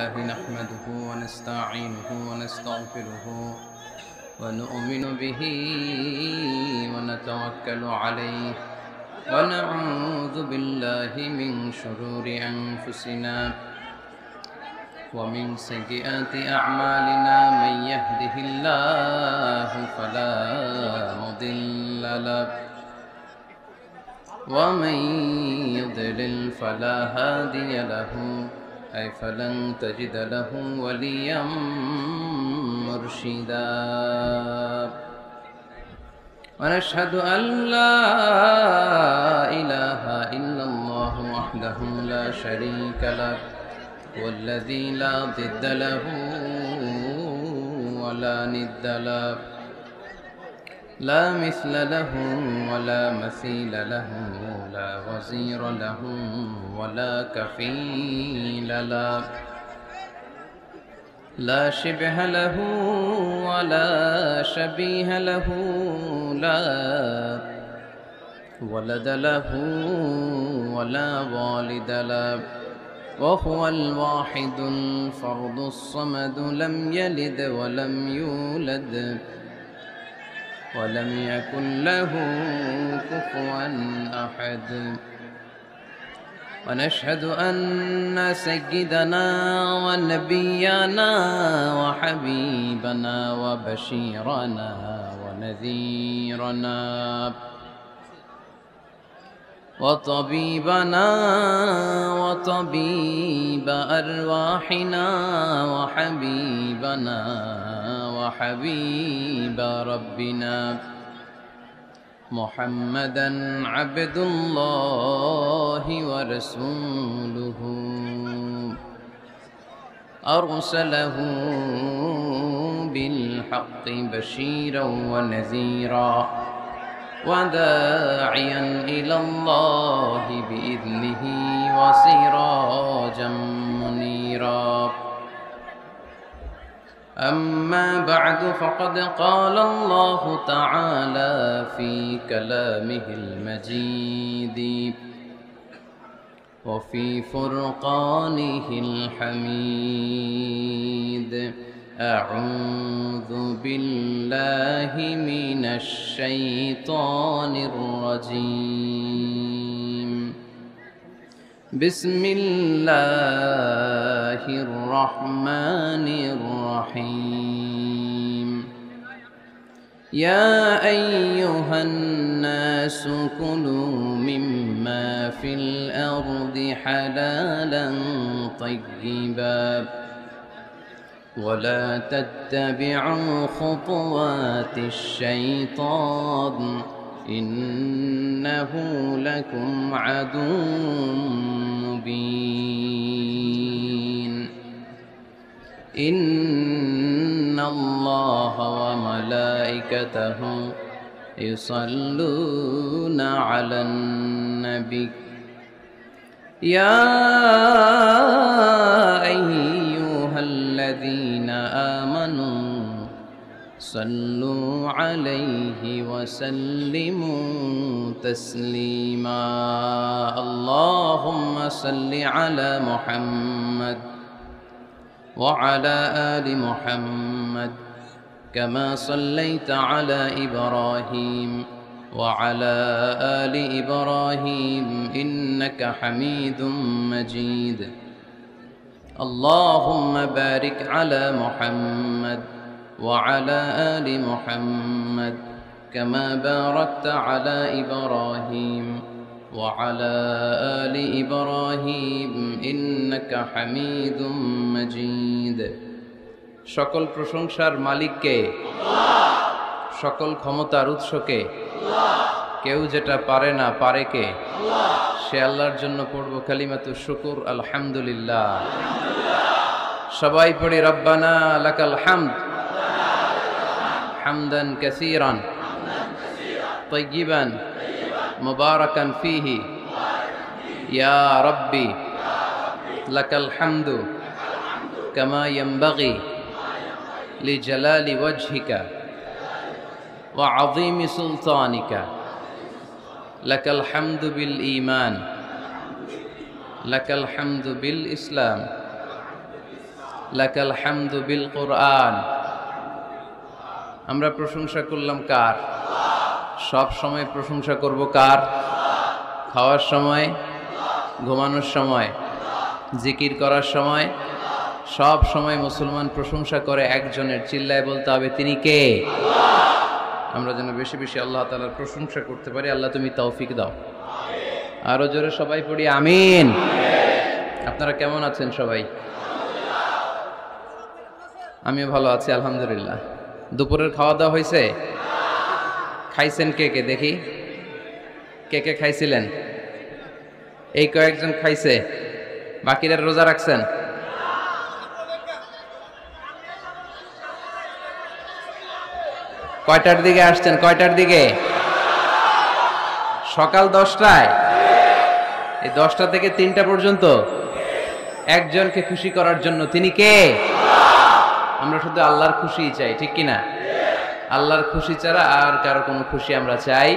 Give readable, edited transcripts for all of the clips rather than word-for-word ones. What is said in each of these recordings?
لله نحمده ونستعينه ونستغفره ونؤمن به ونتوكل عليه ونعوذ بالله من شرور أنفسنا ومن سيئات أعمالنا من يهده الله فلا مضل له ومن يضلل فلا هادي له أي فلن تجد له وليا مرشدا ونشهد أن لا إله إلا الله وحده لا شريك له والذي لا ضد له ولا ند له لا مثل له ولا مثيل له لا وزير له ولا كفيل له لا شبه له ولا شبيه له لا ولد له ولا والد له وهو الواحد الفرد الصمد لم يلد ولم يولد ولم يكن له كفوا أحد ونشهد أن سيدنا ونبينا وحبيبنا وبشيرنا ونذيرنا وطبيبنا وطبيب أرواحنا وحبيبنا وحبيب ربنا محمدا عبد الله ورسوله أرسله بالحق بشيرا ونذيرا وداعيا إلى الله بإذنه وسراجا منيرا أما بعد فقد قال الله تعالى في كلامه المجيد وفي فرقانه الحميد أعوذ بالله من الشيطان الرجيم بسم الله الرحمن الرحيم يا أيها الناس كلوا مما في الأرض حلالا طيبا ولا تتبعوا خطوات الشيطان إنه لكم عدو مبين إن الله وملائكته يصلون على النبي يا أيها الذين آمنوا صلوا عليه وسلموا تسليما اللهم صل على محمد وعلى آل محمد كما صليت على إبراهيم وعلى آل إبراهيم إنك حميد مجيد اللهم بارك على محمد وعلى آل محمد كما باركت على إبراهيم وعلى آل إبراهيم إنك حميد مجيد সকল প্রশংসার মালিককে সকল ক্ষমতার উৎসকে কেউ যেটা পারে না পারে কে সে আল্লাহর জন্য পড়ব কালিমাতুশ শুকর আলহামদুলিল্লাহ সবাই পড়ি রব্বানা লাকাল হামদ حمدا كثيرا طيبا مباركا فيه يا ربي لك الحمد كما ينبغي لجلال وجهك وعظيم سلطانك لك الحمد بالإيمان لك الحمد بالإسلام লাকাল হামদু বিল কুরআন। আমরা প্রশংসা করলাম কার? সব সময় প্রশংসা করব কার? খাওয়ার সময়, ঘুমানোর সময়, জিকির করার সময়, সব সময় মুসলমান প্রশংসা করে একজনের। চিল্লায় বলতে হবে তিনি কে? আমরা যেন বেশি বেশি আল্লাহ তাআলার প্রশংসা করতে পারি। আল্লাহ তুমি তৌফিক দাও। আরো জোরে সবাই পড়ি আমিন। আপনারা কেমন আছেন সবাই? আমিও ভালো আছি আলহামদুলিল্লাহ। দুপুরের খাওয়া দাওয়া হয়েছে? খাইছেন কে কে দেখি? কে কে খাইছিলেন? এই কয়েকজন খাইছে, বাকিরা রোজা রাখছেন? কয়টার দিকে আসছেন? কয়টার দিকে? সকাল 10টায়। এই 10টা থেকে 3টা পর্যন্ত একজনকে খুশি করার জন্য। তিনি কে? আমরা শুধু আল্লাহর খুশি চাই, ঠিক কিনা? আল্লাহর খুশি ছাড়া আর কারো কোনো খুশি আমরা চাই?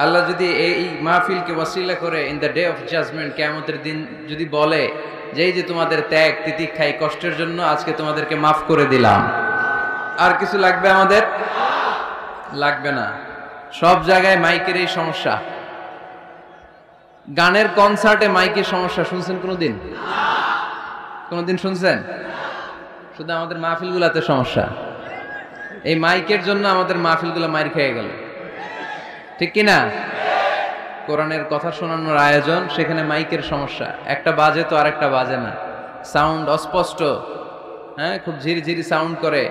আল্লাহ যদি এই মাহফিলকে ওয়াসিলা করে in the day of judgment, কিয়ামতের দিন যদি বলে যে এই যে তোমাদের ত্যাগ তিতিক্ষাই কষ্টের জন্য আজকে তোমাদেরকে মাফ করে দিলাম, আর কিছু লাগবে আমাদের? লাগবে না। সব জায়গায় মাইকের এই সমস্যা। গানের কনসার্টে মাইকের সমস্যা শুনছেন কোনোদিন? কোনোদিন শুনছেন? শুধু আমাদের মাহফিলগুলাতে সমস্যা। এই মাইকের জন্য আমাদের মাহফিলগুলো মাইর খেয়ে গেল, ঠিক কিনা? কোরআনের কথা শোনানোর আয়োজন, সেখানে মাইকের সমস্যা। একটা বাজে তো আরেকটা বাজে না, সাউন্ড অস্পষ্ট, হ্যাঁ, খুব ঝিরিঝিরি সাউন্ড করে,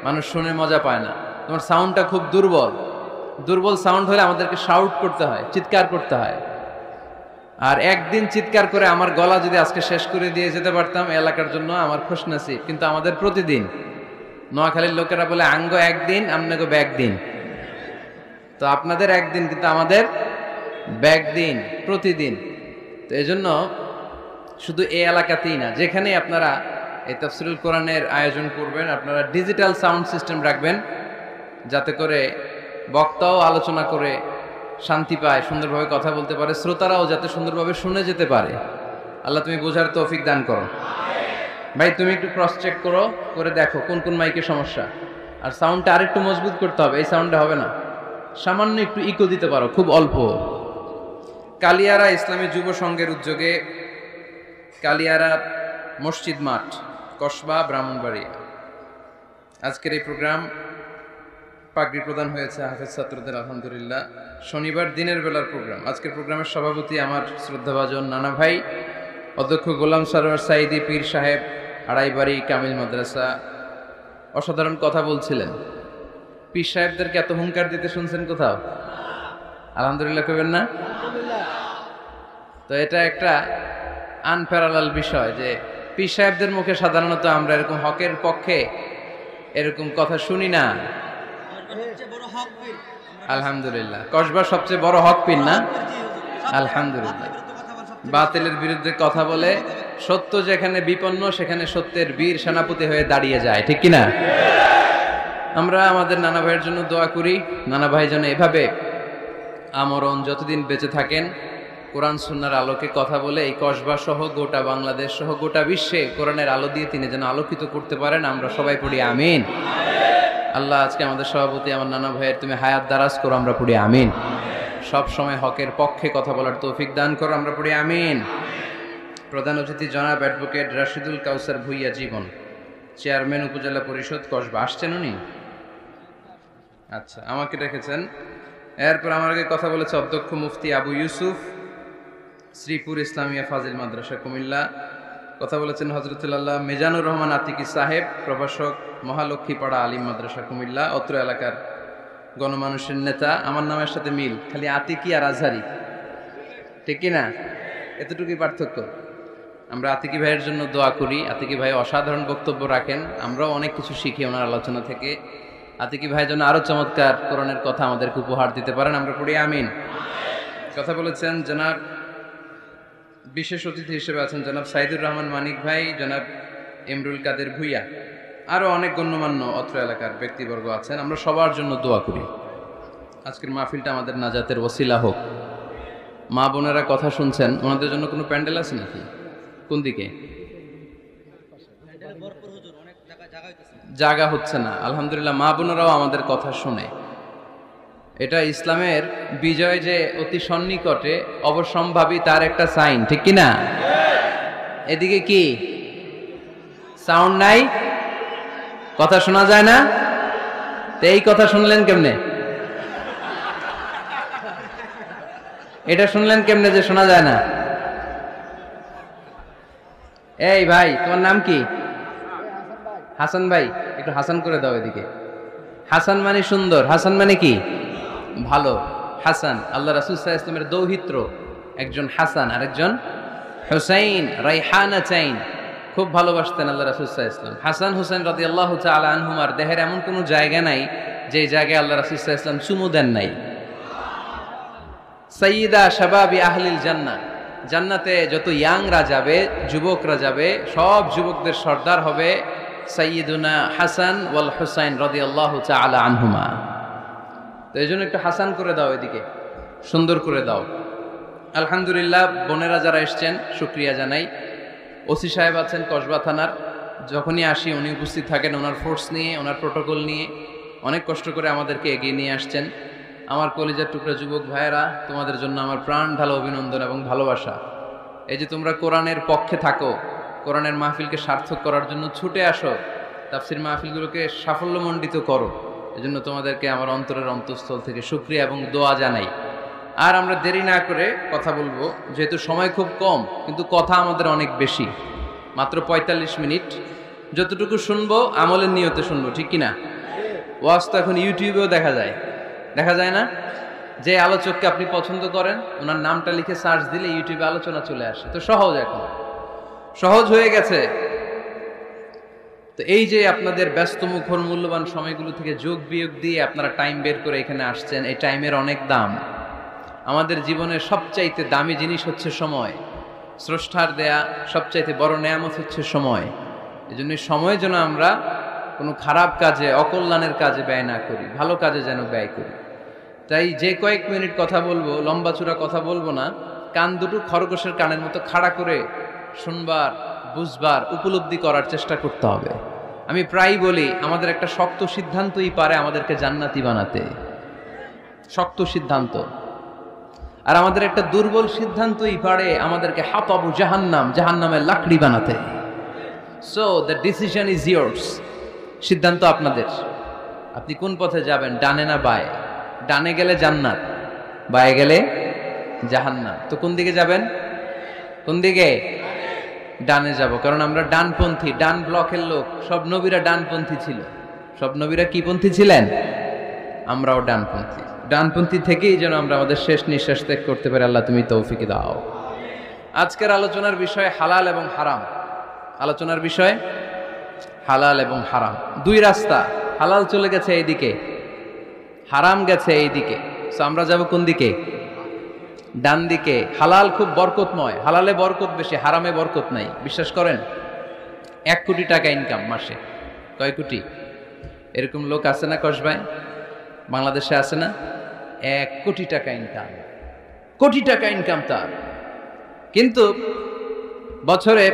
মানুষ শুনে মজা পায় না। তোমার সাউন্ডটা খুব দুর্বল। দুর্বল সাউন্ড হলে আমাদেরকে শাউট করতে হয়, চিৎকার করতে হয়। আর একদিন চিৎকার করে আমার গলা যদি আজকে শেষ করে দিয়ে যেতে পারতাম এলাকার জন্য আমার খুশনসিব। কিন্তু আমাদের প্রতিদিন, নোয়াখালীর লোকেরা বলে আঙ্গ একদিন আমনাগো ব্যাগ দিন। তো আপনাদের একদিন, কিন্তু আমাদের ব্যাগ দিন, প্রতিদিন। তো এই জন্য শুধু এই এলাকাতেই না, যেখানেই আপনারা এই তাফসীরুল কোরআনের আয়োজন করবেন, আপনারা ডিজিটাল সাউন্ড সিস্টেম রাখবেন, যাতে করে বক্তাও আলোচনা করে শান্তি পায়, সুন্দরভাবে কথা বলতে পারে, শ্রোতারাও যাতে সুন্দরভাবে শুনে যেতে পারে। আল্লাহ তুমি বোঝার তৌফিক দান করো। ভাই তুমি একটু ক্রস চেক করো, করে দেখো কোন কোন মাইকের সমস্যা। আর সাউন্ডটা আরেকটু মজবুত করতে হবে, এই সাউন্ডে হবে না। সামান্য একটু ইকো দিতে পারো, খুব অল্প। কালিয়ারা ইসলামী যুব সংঘের উদ্যোগে কালিয়ারা মসজিদ মাঠ, কসবা, ব্রাহ্মণবাড়িয়া, আজকের এই প্রোগ্রাম পাগড়ি প্রদান হয়েছে হাফেজ ছাত্রদের আলহামদুলিল্লাহ। শনিবার দিনের বেলার প্রোগ্রাম। আজকের প্রোগ্রামের সভাপতি আমার শ্রদ্ধাভাজন নানা ভাই, অধ্যক্ষ গোলাম সরোয়ার সাইদি পীর সাহেব, আড়াইবাড়ি কামিল মাদ্রাসা। অসাধারণ কথা বলছিলেন। পীর সাহেবদেরকে এত হুঙ্কার দিতে শুনছেন কোথাও? আলহামদুলিল্লাহ কবেন না? তো এটা একটা আনপ্যারালাল বিষয় যে পীর সাহেবদের মুখে সাধারণত আমরা এরকম হকের পক্ষে এরকম কথা শুনি না। আলহামদুলিল্লাহ, কসবার সবচেয়ে বড় হক পীর না? আলহামদুলিল্লাহ। বাতিলের বিরুদ্ধে কথা বলে সত্য যেখানে বিপন্ন, সেখানে সত্যের বীর সেনাপতি হয়ে দাঁড়িয়ে যায়, ঠিক কিনা? আমরা আমাদের নানা ভাইয়ের জন্য দোয়া করি। নানা ভাই যেন এভাবে আমরণ যতদিন বেঁচে থাকেন, কোরআন সুন্নাহর আলোকে কথা বলে এই কসবা সহ গোটা বাংলাদেশ সহ গোটা বিশ্বে কোরআনের আলো দিয়ে তিনি যেন আলোকিত করতে পারেন। আমরা সবাই পড়ি আমিন। আল্লাহ আজকে আমাদের সভাপতি আমার নানা ভাইয়ের তুমি হায়াত দারাজ করো, আমরা পড়ি আমিন। সব সময় হকের পক্ষে কথা বলার তৌফিক দান করো, আমরা পড়ি আমিন। প্রধান অতিথি জনাব অ্যাডভোকেট রাশিদুল কাউসার ভুইয়া জীবন, চেয়ারম্যান উপজেলা পরিষদ কসবা, আসছেন উনি? আচ্ছা, আমাকে রেখেছেন। এরপর আমার আগে কথা বলেছে অধ্যক্ষ মুফতি আবু ইউসুফ, শ্রীপুর ইসলামিয়া ফাজিল মাদ্রাসা কুমিল্লা। কথা বলেছেন হযরতুল্লাহ মিজানুর রহমান আতিকি সাহেব, প্রভাষক, মহালক্ষ্মীপাড়া আলিম মাদ্রাসা কুমিল্লা, অত্র এলাকার গণমানুষের নেতা। আমার নামের সাথে মিল, খালি আতিকি আর আজহারি, ঠিক কিনা? এতটুকুই পার্থক্য। আমরা আতিকি ভাইয়ের জন্য দোয়া করি। আতিকি ভাই অসাধারণ বক্তব্য রাখেন, আমরাও অনেক কিছু শিখি ওনার আলোচনা থেকে। আতিকি ভাই যেন আরো চমৎকার কোরআনের কথা আমাদেরকে উপহার দিতে পারেন, আমরা পড়ি আমিন। কথা বলেছেন জনাব, বিশেষ অতিথি হিসেবে আছেন জনাব সাইদুর রহমান মানিক ভাই, জনাব ইমরুল কাদের ভুইয়া, আরো অনেক গণ্যমান্য অত্র এলাকার ব্যক্তিবর্গ আছেন। আমরা সবার জন্য দোয়া করি আজকের মাহফিলটা আমাদের নাজাতের ওসিলা হোক। মা বোনেরা কথা শুনছেন, ওনাদের জন্য কোনো প্যান্ডেল আছে নাকি? কোন দিকে? জায়গা হচ্ছে না। আলহামদুলিল্লাহ, মা বোনেরাও আমাদের কথা শুনে। এটা ইসলামের বিজয় যে অতি সন্নিকটে অবশ্যম্ভাবী তার একটা সাইন, ঠিক কি না? এদিকে কি সাউন্ড নাই, কথা শোনা যায় না? তো এই কথা শুনলেন কেমনে? এটা শুনলেন কেমনে যে শোনা যায় না? এই ভাই, তোমার নাম কি? হাসান ভাই, একটু হাসান করে দাও এদিকে। হাসান মানে সুন্দর, হাসান মানে কি? ভালো। হাসান আল্লাহ রাসূল সাল্লাল্লাহু আলাইহি ওয়াসাল্লামের দৌহিত্র, একজন হাসান আর একজন হুসাইন, রাইহানা চাইন, খুব ভালোবাসতেন আল্লাহ রাসূল সাল্লাল্লাহু আলাইহি ওয়াসাল্লাম। হাসান হুসাইন রাদিয়াল্লাহু তাআলা আনহুমার দেহের এমন কোনো জায়গা নাই যে জায়গায় আল্লাহ রাসূল সাল্লাল্লাহু আলাইহি ওয়াসাল্লাম চুমু দেন নাই। সাইয়্যিদা শাবাবি আহলিল জান্নাহ, জান্নাতে যত ইয়াংরা যাবে, যুবকরা যাবে, সব যুবকদের সর্দার হবে সাইয়্যিদুনা হাসান ওয়াল হুসাইন রাদিয়াল্লাহু তাআলা আনহুমা। তো এই জন্য একটু হাসান করে দাও এদিকে, সুন্দর করে দাও। আলহামদুলিল্লাহ, বোনেরা যারা এসছেন শুকরিয়া জানাই। ওসি সাহেব আছেন কসবা থানার, যখনই আসি উনি উপস্থিত থাকেন ওনার ফোর্স নিয়ে, ওনার প্রোটোকল নিয়ে, অনেক কষ্ট করে আমাদেরকে এগিয়ে নিয়ে আসছেন। আমার কলিজার টুকরা যুবক ভাইয়েরা, তোমাদের জন্য আমার প্রাণ ঢালো অভিনন্দন এবং ভালোবাসা। এই যে তোমরা কোরআনের পক্ষে থাকো, কোরআনের মাহফিলকে সার্থক করার জন্য ছুটে আসো, তাফসির মাহফিলগুলোকে সাফল্যমণ্ডিত করো, এজন্য তোমাদেরকে আমার অন্তরের অন্তঃস্থল থেকে শুকরিয়া এবং দোয়া জানাই। আর আমরা দেরি না করে কথা বলবো, যেহেতু সময় খুব কম কিন্তু কথা আমাদের অনেক বেশি, মাত্র ৪৫ মিনিট। যতটুকু শুনবো আমলের নিয়তে শুনবো, ঠিক কিনা? ওয়াজ তো এখন ইউটিউবেও দেখা যায়, দেখা যায় না? যে আলোচককে আপনি পছন্দ করেন ওনার নামটা লিখে সার্চ দিলে ইউটিউবে আলোচনা চলে আসে। তো সহজ, এখন সহজ হয়ে গেছে। তো এই যে আপনাদের ব্যস্ত মুখর মূল্যবান সময়গুলো থেকে যোগ বিয়োগ দিয়ে আপনারা টাইম বের করে এখানে আসছেন, এই টাইমের অনেক দাম। আমাদের জীবনের সবচাইতে দামি জিনিস হচ্ছে সময়। স্রষ্টার দেয়া সবচাইতে বড় নেয়ামত হচ্ছে সময়। এই জন্য সময় যেন আমরা কোনো খারাপ কাজে, অকল্যাণের কাজে ব্যয় না করি, ভালো কাজে যেন ব্যয় করি। তাই যে কয়েক মিনিট কথা বলবো, লম্বা চূড়া কথা বলবো না, কান দুটো খরগোশের কানের মতো খাড়া করে শুনবার, বুঝবার, উপলব্ধি করার চেষ্টা করতে হবে। আমি প্রায়ই বলি, আমাদের একটা শক্ত সিদ্ধান্তই পারে আমাদেরকে জান্নাতি বানাতে, শক্ত সিদ্ধান্ত। আর আমাদের একটা দুর্বল সিদ্ধান্তই পারে আমাদেরকে হাতাবু জাহান্নাম, জাহান্নামের লাকড়ি বানাতে। So the decision is years, সিদ্ধান্ত আপনাদের। আপনি কোন পথে যাবেন, ডানে না বায়ে? ডানে গেলে জান্নাত, বায়ে গেলে জাহান্নাম। তো কোন দিকে যাবেন? কোন দিকে? ডানে যাব, কারণ আমরা ডানপন্থী, ডান ব্লকের লোক। সব নবীরা ডানপন্থী ছিল। সব নবীরা কি পন্থী ছিলেন? আমরাও ডানপন্থী। ডানপন্থী থেকেই যেন আমরা আমাদের শেষ নিঃশ্বাস ত্যাগ করতে পারি। আল্লাহ তুমি তৌফিক দাও। আজকের আলোচনার বিষয় হালাল এবং হারাম। আলোচনার বিষয় হালাল এবং হারাম। দুই রাস্তা, হালাল চলে গেছে এইদিকে, হারাম গেছে এইদিকে। সো আমরা যাব কোন দিকে? ডান দিকে। হালাল খুব বরকতময়, হালালে বরকত বেশি, হারামে বরকত নাই। বিশ্বাস করেন? 1 কোটি টাকা ইনকাম মাসে। কয় কোটি? এরকম লোক আছে না কসবায়? বাংলাদেশে আছে না? 1 কোটি টাকা ইনকাম, কোটি টাকা ইনকাম তার। কিন্তু বছরে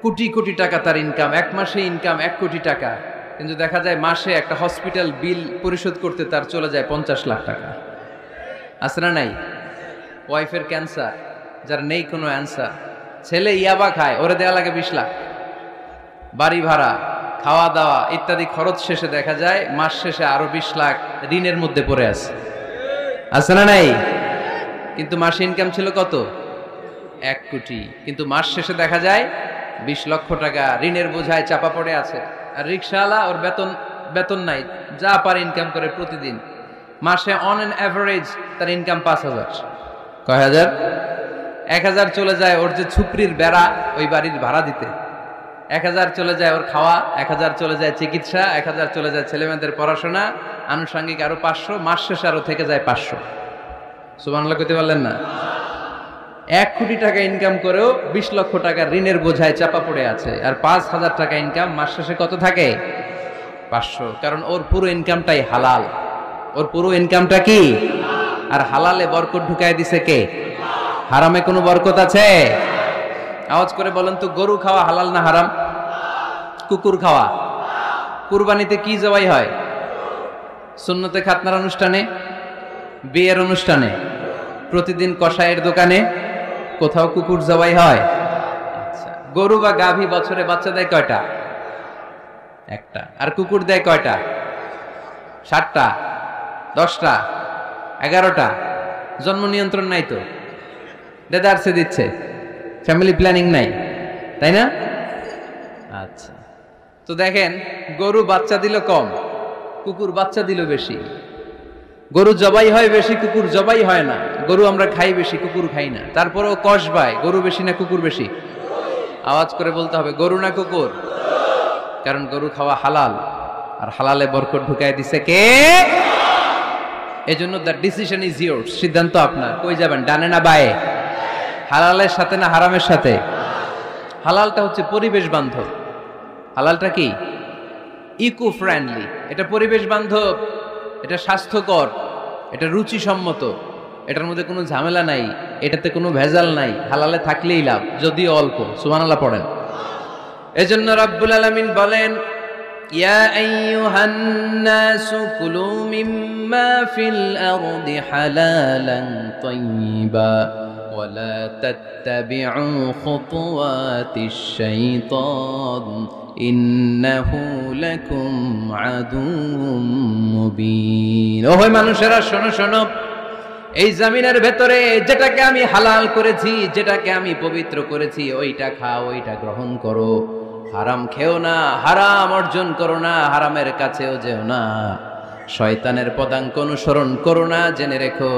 কোটি কোটি টাকা তার ইনকাম, 1 মাসে ইনকাম 1 কোটি টাকা। কিন্তু দেখা যায় মাসে একটা হসপিটাল বিল পরিশোধ করতে তার চলে যায় 50 লাখ টাকা। আছে না নাই? ওয়াইফের ক্যান্সার, যার নেই কোনো অ্যান্সার। ছেলে ইয়াবা খায়, ওরে দেয়া লাগে 20 লাখ। বাড়ি ভাড়া, খাওয়া দাওয়া ইত্যাদি খরচ শেষে দেখা যায় মাস শেষে আরো 20 লাখ ঋণের মধ্যে পড়ে আছে। আছে না নাই? কিন্তু মাসে ইনকাম ছিল কত? 1 কোটি। কিন্তু মাস শেষে দেখা যায় 20 লক্ষ টাকা ঋণের বোঝায় চাপা পড়ে আছে। আর রিক্সাওয়ালা, ওর বেতন নাই, যা পারে ইনকাম করে প্রতিদিন। মাসে অন অ্যান অ্যাভারেজ তার ইনকাম 5000। কয় হাজার? 1000 চলে যায় ওর যে ছুপড়ির বেড়া, ওই বাড়ির ভাড়া দিতে। 1000 চলে যায় ওর খাওয়া, 1000 চলে যায় চিকিৎসা, 1000 চলে যায় ছেলেমেয়েদের পড়াশোনা, আনুষঙ্গিক আরো 500, মাস শেষে আরো থেকে যায় 500। সুবহানাল্লাহ কইতে পারলেন না? 1 কোটি টাকা ইনকাম করেও 20 লক্ষ টাকা ঋণের বোঝায় চাপা পড়ে আছে। আর 5000 টাকা ইনকাম, মাস শেষে কত থাকে? 500। কারণ ওর পুরো ইনকামটাই হালাল। ওর পুরো ইনকামটা কি? আর হালালে বরকত ঢুকায় দিছে কে? হারামে কোনো বরকত আছে? আওয়াজ করে বলেন তো, গরু খাওয়া হালাল না হারাম? কুকুর খাওয়া। কুরবানিতে কি জবাই হয়? সুন্নতে খাতনার অনুষ্ঠানে, বিয়ের অনুষ্ঠানে, প্রতিদিন কসাইয়ের দোকানে, কোথাও কুকুর জবাই হয়। আচ্ছা, গরু বা গাভী বছরে বাচ্চা দেয় কয়টা? একটা। আর কুকুর দেয় কয়টা? 7টা, 10টা, 11টা। জন্ম নিয়ন্ত্রণ নাই তো, দেদারসে দিচ্ছে, ফ্যামিলি প্ল্যানিং নাই, তাই না? আচ্ছা, তো দেখেন গরু বাচ্চা দিল কম, কুকুর বাচ্চা দিল বেশি। গরু জবাই হয় বেশি, কুকুর জবাই হয় না। গরু আমরা খাই বেশি, কুকুর খাই না। তারপরেও কসবায় গরু বেশি না কুকুর বেশি? আওয়াজ করে বলতে হবে, গরু না কুকুর? কারণ গরু খাওয়া হালাল, আর হালালে বরকত ঢুকাই দিছে কে? এজন্য দ্য ডিসিশন ইজ ইয়োরস, সিদ্ধান্ত আপনার। কই যাবেন, ডানে না বায়ে? হালালের সাথে না হারামের সাথে? হালালটা হচ্ছে পরিবেশ বান্ধব। হালালটা কি? Eco friendly. এটা পরিবেশ বান্ধব, এটা স্বাস্থ্যকর, এটা রুচিসম্মত, এটার মধ্যে কোনো ঝামেলা নাই, এটাতে কোনো ভেজাল নাই। হালালে থাকলেই লাভ, যদিও অল্প। সুবহানাল্লাহ পড়েন। এজন্য রাব্বুল আলামিন বলেন, ইয়া আইয়ুহান নাসু কুলু মিম্মা ফিল আরদি হালালান তাইয়্যিবা ওয়া লা তাত্তাবিউ খুতুওয়াতিশ শাইতান ইন্নাহু লাকুম আদুউম মুবিন। ওহে মানুষেরা, শোনো শোনো, এই জমিনের ভেতরে যেটাকে আমি হালাল করেছি, যেটাকে আমি পবিত্র করেছি, ওইটা খাও, ওইটা গ্রহণ করো। হারাম খেও না, হারাম অর্জন করো না, হারামের কাছেও যেও না। শয়তানের পদাঙ্ক অনুসরণ করো না। জেনে রেখো,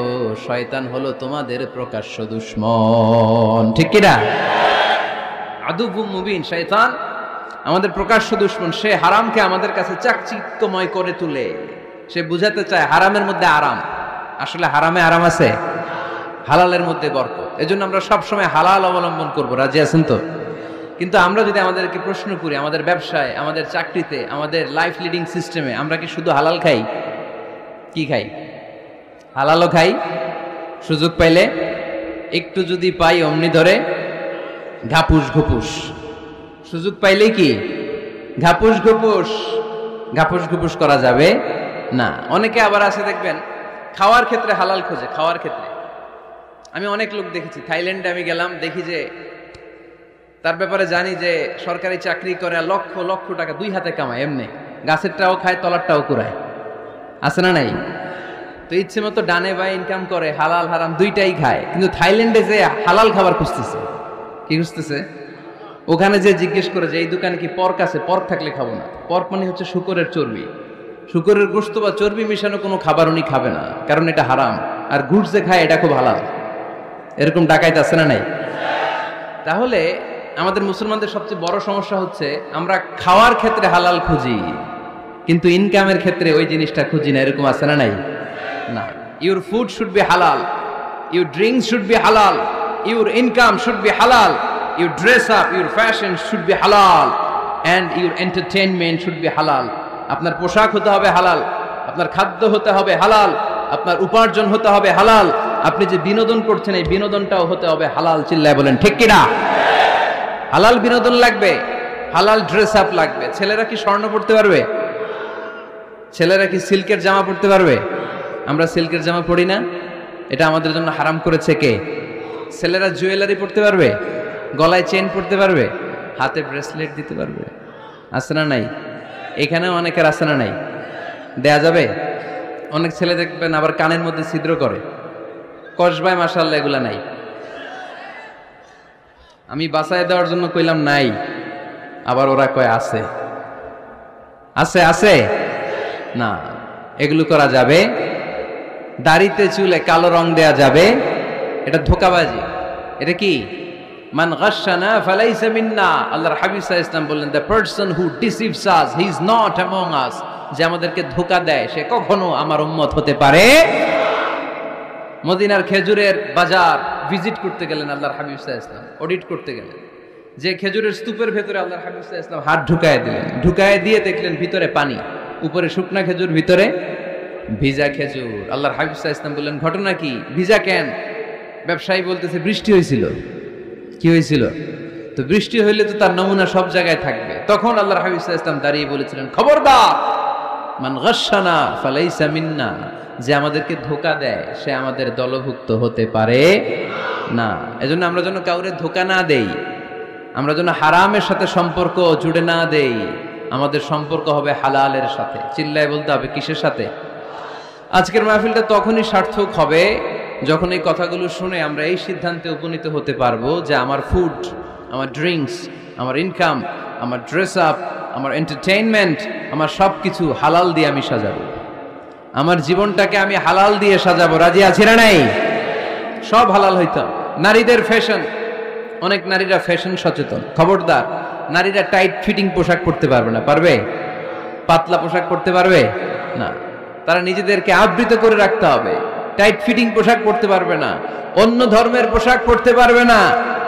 শয়তান হলো তোমাদের প্রকাশ্য দুশমন। ঠিক কিনা? আদুউম মুবিন। শয়তান আমাদের প্রকাশ্য দুশমন। সে হারামকে আমাদের কাছে চাকচিক্যময় করে তুলে। সে বুঝাতে চায় হারামের মধ্যে আরাম, আসলে হারামে আরাম আছে, হালালের মধ্যে বরকত। এজন্য আমরা সবসময় হালাল অবলম্বন করব। রাজি আছেন তো? কিন্তু আমরা যদি আমাদেরকে প্রশ্ন করি, আমাদের ব্যবসায়, আমাদের চাকরিতে, আমাদের লাইফ লিডিং সিস্টেমে আমরা কি শুধু হালাল খাই? কি খাই? হালালও খাই, সুযোগ পাইলে একটু যদি পাই অমনি ধরে ঘাপুস ঘুপুস। সুযোগ পাইলে কি ঘাপুস ঘুপুস? ঘাপুস ঘুপুস করা যাবে না। অনেকে আবার আছে দেখবেন খাওয়ার ক্ষেত্রে হালাল খোঁজে। খাওয়ার ক্ষেত্রে আমি অনেক লোক দেখেছি। থাইল্যান্ডে আমি গেলাম, দেখি যে তার ব্যাপারে জানি যে সরকারি চাকরি করে, লক্ষ লক্ষ টাকা 2 হাতে কামায়। এমনি গাছেরটাও খায়, তলারটাও কুড়ায়। আছে না নাই? তো ইচ্ছে মতো ডানে বাই ইনকাম করে, হালাল হারাম দুইটাই খায়। কিন্তু থাইল্যান্ডে যে হালাল খাবার খুঁজতেছে। কি খুঁজতেছে? ওখানে যে জিজ্ঞেস করে যে এই দোকানে কি পর্ক আছে? পর্ক থাকলে খাবো না। পর্ক মানে হচ্ছে শুকরের চর্বি। শুকরের গোশত বা চর্বি মিশানো কোনো খাবার উনি খাবে না, কারণ এটা হারাম। আর গুড় যে খায় এটা খুব হালাল। এরকম ডাকাইতে আছে না নাই? তাহলে আমাদের মুসলমানদের সবচেয়ে বড় সমস্যা হচ্ছে আমরা খাওয়ার ক্ষেত্রে হালাল খুঁজি, কিন্তু ইনকামের ক্ষেত্রে ওই জিনিসটা খুঁজি না। এরকম আছে না নাই? না। Your food should be halal, your drinks should be halal, your income should be halal, your dress up, your fashion should be halal, and your entertainment should be halal. আপনার পোশাক হতে হবে হালাল, আপনার খাদ্য হতে হবে হালাল, আপনার উপার্জন হতে হবে হালাল, আপনি যে বিনোদন করছেন এই বিনোদনটাও হতে হবে হালাল। চিল্লায় বলেন ঠিক কিনা? হালাল বিনোদন লাগবে, হালাল ড্রেস আপ লাগবে। ছেলেরা কি স্বর্ণ পড়তে পারবে? ছেলেরা কি সিল্কের জামা পড়তে পারবে? আমরা সিল্কের জামা পড়ি না, এটা আমাদের জন্য হারাম করেছে কে? ছেলেরা জুয়েলারি পড়তে পারবে? গলায় চেন পড়তে পারবে? হাতে ব্রেসলেট দিতে পারবে? আছে না নাই? এখানেও অনেকের আছে না নাই? দেয়া যাবে? অনেক ছেলে দেখবেন আবার কানের মধ্যে ছিদ্র করে। কসবায় মাশাআল্লাহ এগুলা নাই। আমি বাঁচায় দেওয়ার জন্য কইলাম নাই, আবার ওরা কয় আছে। আছে আছে না, এগুলো করা যাবে? দাড়িতে চুলে কালো রং দেয়া যাবে? এটা ধোঁকাবাজি। এটা কি? মান গাশশানা ফালাইসা মিন্না। আল্লাহর হাবিব সাল্লাল্লাহু আলাইহি ওয়াসাল্লাম বললেন, the person who deceives us he is not among আস। যে আমাদেরকে ধোঁকা দেয় সে কখনো আমার উম্মত হতে পারে। মদিনার খেজুরের বাজার ভিজিট করতে গেলেন আল্লাহর হাবিব সাল্লাল্লাহু আলাইহি ওয়াসাল্লাম, অডিট করতে গেলেন। যে খেজুরের স্তূপের ভেতরে আল্লাহর হাবিব সাল্লাল্লাহু আলাইহি ওয়াসাল্লাম হাত ঢুকায় দিলেন। ঢুকায় দিয়ে দেখলেন ভিতরে পানি, উপরে শুকনা খেজুর, ভিতরে ভিজা খেজুর। আল্লাহর হাবিব সাল্লাল্লাহু আলাইহি ওয়াসাল্লাম বললেন, ঘটনা কি? ভিজা কেন? ব্যবসায়ী বলতেছে বৃষ্টি হয়েছিল। কি হয়েছিল? তো বৃষ্টি হইলে তো তার নমুনা সব জায়গায় থাকবে। তখন আল্লাহর হাবিব সাল্লাল্লাহু আলাইহি ওয়াসাল্লাম দাঁড়িয়ে বলেছিলেন, খবরদার, মান গাশশানা ফালাইসা মিন্না, যে আমাদেরকে ধোঁকা দেয় সে আমাদের দলভুক্ত হতে পারে না। এজন্য আমরা যেন কাউরে ধোঁকা না দেই, আমরা যেন হারামের সাথে সম্পর্ক জুড়ে না দেই, আমাদের সম্পর্ক হবে হালালের সাথে। চিল্লায় বলতে হবে কিসের সাথে? আজকের মাহফিলটা তখনই সার্থক হবে যখন এই কথাগুলো শুনে আমরা এই সিদ্ধান্তে উপনীত হতে পারবো যে আমার ফুড, আমার ড্রিঙ্কস, আমার ইনকাম, আমার ড্রেস আপ, আমার এন্টারটেইনমেন্ট, আমার সব কিছু হালাল দিয়ে আমি সাজাবো। আমার জীবনটাকে আমি হালাল দিয়ে সাজাবো। রাজি আছি না নাই? সব হালাল হইতাম। নারীদের ফ্যাশন, অনেক নারীরা ফ্যাশন সচেতন। খবরদার, নারীরা টাইট ফিটিং পোশাক পরতে পারবে না। পারবে? পাতলা পোশাক পরতে পারবে না। তারা নিজেদেরকে আবৃত করে রাখতে হবে। টাইট ফিটিং পোশাক পরতে পারবে না, অন্য ধর্মের পোশাক পরতে পারবে না,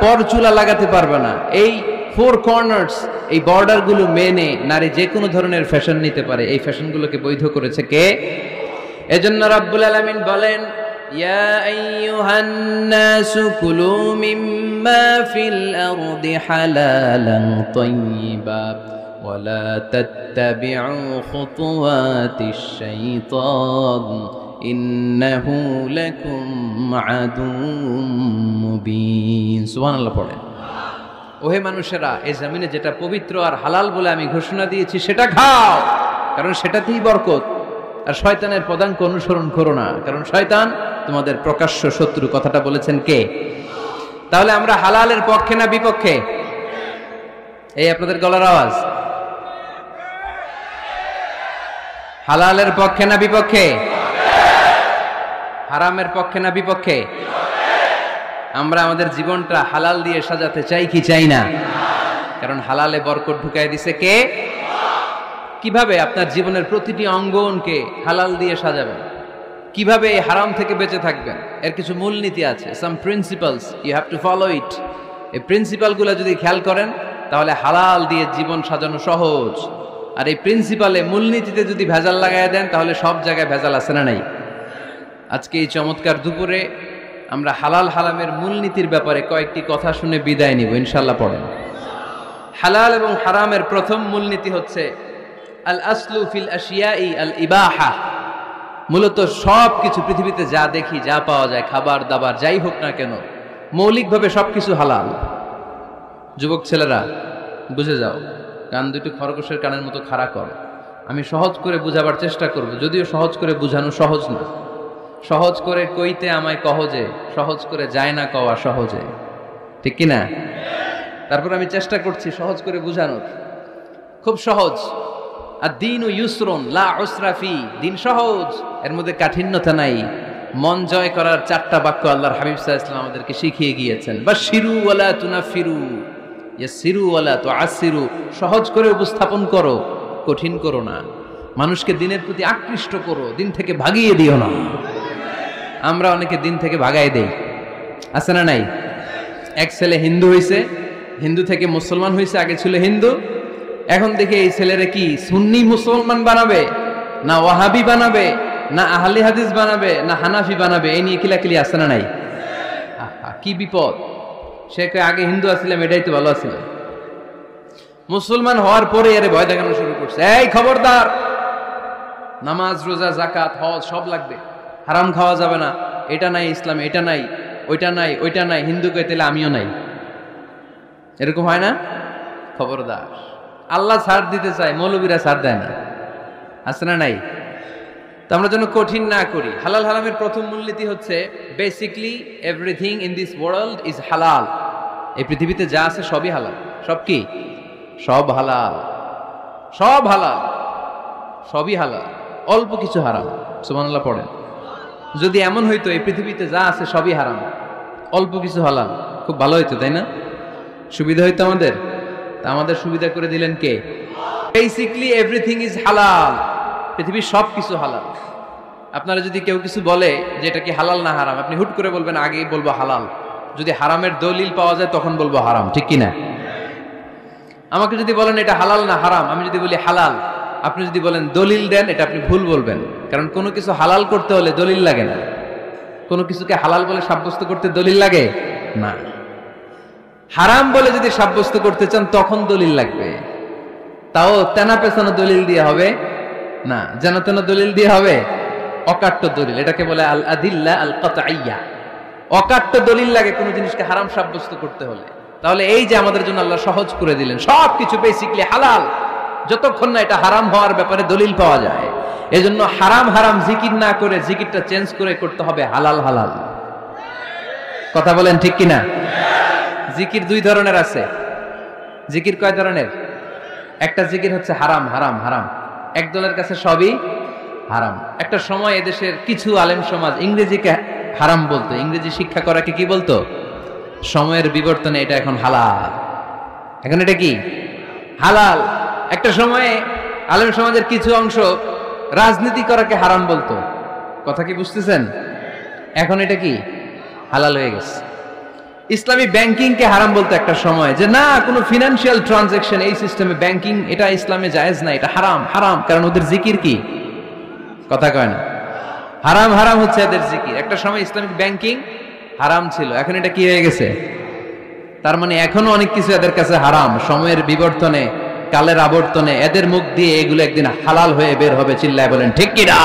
পর চুলা লাগাতে পারবে না। এই ফোর কর্নার্স, এই বর্ডার গুলো মেনে নারী যে কোনো ধরনের ফ্যাশন নিতে পারে। এই ফ্যাশনগুলোকে বৈধ করেছে কে? এজন্য রাব্বুল আলামিন বলেন, ইয়া আইয়ুহান নাসু কুলু মিম্মা ফিল আরদি হালালান তাইয়্যিবা ওয়ালা তাত্তাবিউ খুতুওয়াতিশ শাইতান ইন্নাহু লাকুম আদুউম মুবিন। সুবহানাল্লাহ পড়েন। ওহে মানুষেরা, এই জমিনে যেটা পবিত্র আর হালাল বলে আমি ঘোষণা দিয়েছি সেটা খাও, কারণ সেটাতেই বরকত। আর শয়তানের পদাঙ্ক অনুসরণ করো না, কারণ শয়তান তোমাদের প্রকাশ্য শত্রু। কথাটা বলেছেন কে? তাহলে আমরা হালালের পক্ষে না বিপক্ষে? এই আপনাদের গলার আওয়াজ। হালালের পক্ষে না বিপক্ষে? হারামের পক্ষে না বিপক্ষে? আমরা আমাদের জীবনটা হালাল দিয়ে সাজাতে চাই কি চাই না? কারণ হালালে বরকত ঢুকাই দিছে কে? কিভাবে আপনার জীবনের প্রতিটি অঙ্গনকে হালাল দিয়ে সাজাবেন? কিভাবে এই হারাম থেকে বেঁচে থাকবেন? এর কিছু মূলনীতি আছে, some principles, you have to follow it. এই প্রিন্সিপালগুলো যদি খেয়াল করেন তাহলে হালাল দিয়ে জীবন সাজানো সহজ। আর এই প্রিন্সিপালে, মূলনীতিতে যদি ভেজাল লাগাই দেন তাহলে সব জায়গায় ভেজাল আছে না নাই? আজকে এই চমৎকার দুপুরে আমরা হালাল হারামের মূলনীতির ব্যাপারে কয়েকটি কথা শুনে বিদায় নিব ইনশাআল্লাহ। পড়েন। হালাল এবং হারামের প্রথম মূলনীতি হচ্ছে আল আসলু ফিল আশিয়াই আল ইবাহা। মূলত সব কিছু পৃথিবীতে যা দেখি, যা পাওয়া যায়, খাবার দাবার যাই হোক না কেন, মৌলিকভাবে সবকিছু হালাল। যুবক ছেলেরা বুঝে যাও, কান দুটো খরগোশের কানের মতো খাড়া কর। আমি সহজ করে বুঝাবার চেষ্টা করব, যদিও সহজ করে বুঝানো সহজ না। সহজ করে কইতে আমায় কহজে, সহজ করে যায় না কওয়া সহজে, ঠিক কিনা? তারপর আমি চেষ্টা করছি সহজ করে বুঝানোর। খুব সহজ। আর দিন ও ইউসরুন লা উসরা ফি, দিন সহজ, এর মধ্যে কাঠিন্যতা নাই। মন জয় করার 4টা বাক্য আল্লাহর হাবিব সাল্লাল্লাহু আলাইহি ওয়াসাল্লাম আমাদেরকে শিখিয়ে গিয়েছেন। বাশিরু ওয়ালা তুনাফিরু, ইয়াসিরু ওয়ালা তুআসিরু। সহজ করে উপস্থাপন করো, কঠিন করো না। মানুষকে দিনের প্রতি আকৃষ্ট করো, দিন থেকে ভাগিয়ে দিও না। আমরা অনেকে দিন থেকে ভাগাই দেই, আছে না নাই? এক ছেলে হিন্দু হইছে, হিন্দু থেকে মুসলমান হইছে, আগে ছিল হিন্দু, এখন দেখে এই ছেলেরা কি সুন্নি মুসলমান বানাবে, না ওয়াহাবি বানাবে, না আহলে হাদিস বানাবে, না হানাফি বানাবে, এই নিয়ে কিলাকিলি, আছে না নাই? কি বিপদ! সে আগে হিন্দু আসছিলাম, এটাই তো ভালো আছিল। মুসলমান হওয়ার পরে এর ভয় দেখানো শুরু করছে, এই খবরদার, নামাজ রোজা যাকাত হজ সব লাগবে, হারাম খাওয়া যাবে না, এটা নাই ইসলামে, এটা নাই, ওইটা নাই, ওইটা নাই, হিন্দু কে তাহলে আমিও নাই। এরকম হয় না? খবরদার, আল্লাহ ছাড় দিতে চায়, মৌলবীরা ছাড় দেয় না, আছে না নাই? তো আমরা যেন কঠিন না করি। হালাল হারামের প্রথম মূলনীতি হচ্ছে basically everything in this world is হালাল। এই পৃথিবীতে যা আছে সবই হালাল। সব কি? সব হালাল, সব হালাল, সবই হালাল, অল্প কিছু হারাম। সুবহানাল্লাহ পড়েন। যদি এমন হইতো এই পৃথিবীতে যা আছে সবই হারাম, অল্প কিছু হালাল, খুব ভালো হইতো, তাই না? সুবিধা হইতো আমাদের। তা আমাদের সুবিধা করে দিলেন কে? বেসিকলি এভরিথিং ইজ হালাল, পৃথিবীর সব কিছু হালাল। আপনারা যদি কেউ কিছু বলে যে এটা কি হালাল না হারাম, আপনি হুট করে বলবেন আগে বলবো হালাল, যদি হারামের দলিল পাওয়া যায় তখন বলবো হারাম, ঠিক কিনা? আমাকে যদি বলেন এটা হালাল না হারাম, আমি যদি বলি হালাল, আপনি যদি বলেন দলিল দেন, এটা আপনি ভুল বলবেন। কারণ কোনো কিছু হালাল করতে হলে দলিল লাগে না। কোনো কিছুকে হালাল বলে সাব্যস্ত করতে দলিল লাগে না। হারাম বলে যদি সাব্যস্ত করতে চান তখন দলিল লাগবে, তাও তেনা পেছানো দলিল দিয়ে হবে না, যেন তেন দলিল দিয়ে হবে, অকাট্য দলিল। এটাকে বলে আল আদিল্লা আল কাতঈয়া। অকাট্য দলিল লাগে কোনো জিনিসকে হারাম সাব্যস্ত করতে হলে। তাহলে এই যে আমাদের জন্য আল্লাহ সহজ করে দিলেন, সবকিছু বেসিক্যালি হালাল যতক্ষণ না এটা হারাম হওয়ার ব্যাপারে দলিল পাওয়া যায়। এজন্য হারাম হারাম জিকির না করে জিকিরটা চেঞ্জ করে করতে হবে হালাল হালাল। কথা বলেন ঠিক কিনা? জিকির দুই ধরনের আছে। জিকির কয় ধরনের? একটা জিকির হচ্ছে হারাম হারাম হারাম, এক দলের কাছে সবই হারাম। একটা সময় এদেশের কিছু আলেম সমাজ ইংরেজিকে হারাম বলতো, ইংরেজি শিক্ষা করাকে কি বলতো? সময়ের বিবর্তনে এটা এখন হালাল। এখন এটা কি হালাল। একটা সময়ে আলেম সমাজের কিছু অংশ রাজনীতি করাকে হারাম বলতো, কথা কি বুঝতেছেন? এখন এটা কি হালাল হয়ে গেছে। ইসলামী ব্যাংকিংকে হারাম বলতো একটা সময়, যে না কোনো ফিনান্সিয়াল ট্রানজাকশন এই সিস্টেমে ব্যাংকিং এটা ইসলামে জায়েজ না, এটা হারাম হারাম, কারণ ওদের জিকির কি, কথা কয় না, হারাম হারাম হচ্ছে এদের জিকির। একটা সময় ইসলামিক ব্যাংকিং হারাম ছিল, এখন এটা কি হয়ে গেছে? তার মানে এখনো অনেক কিছু এদের কাছে হারাম। সময়ের বিবর্তনে, কালের আবর্তনে এদের মুখ দিয়ে এগুলো একদিন হালাল হয়ে বের হবে। চিল্লায় বলেন ঠিক কিনা?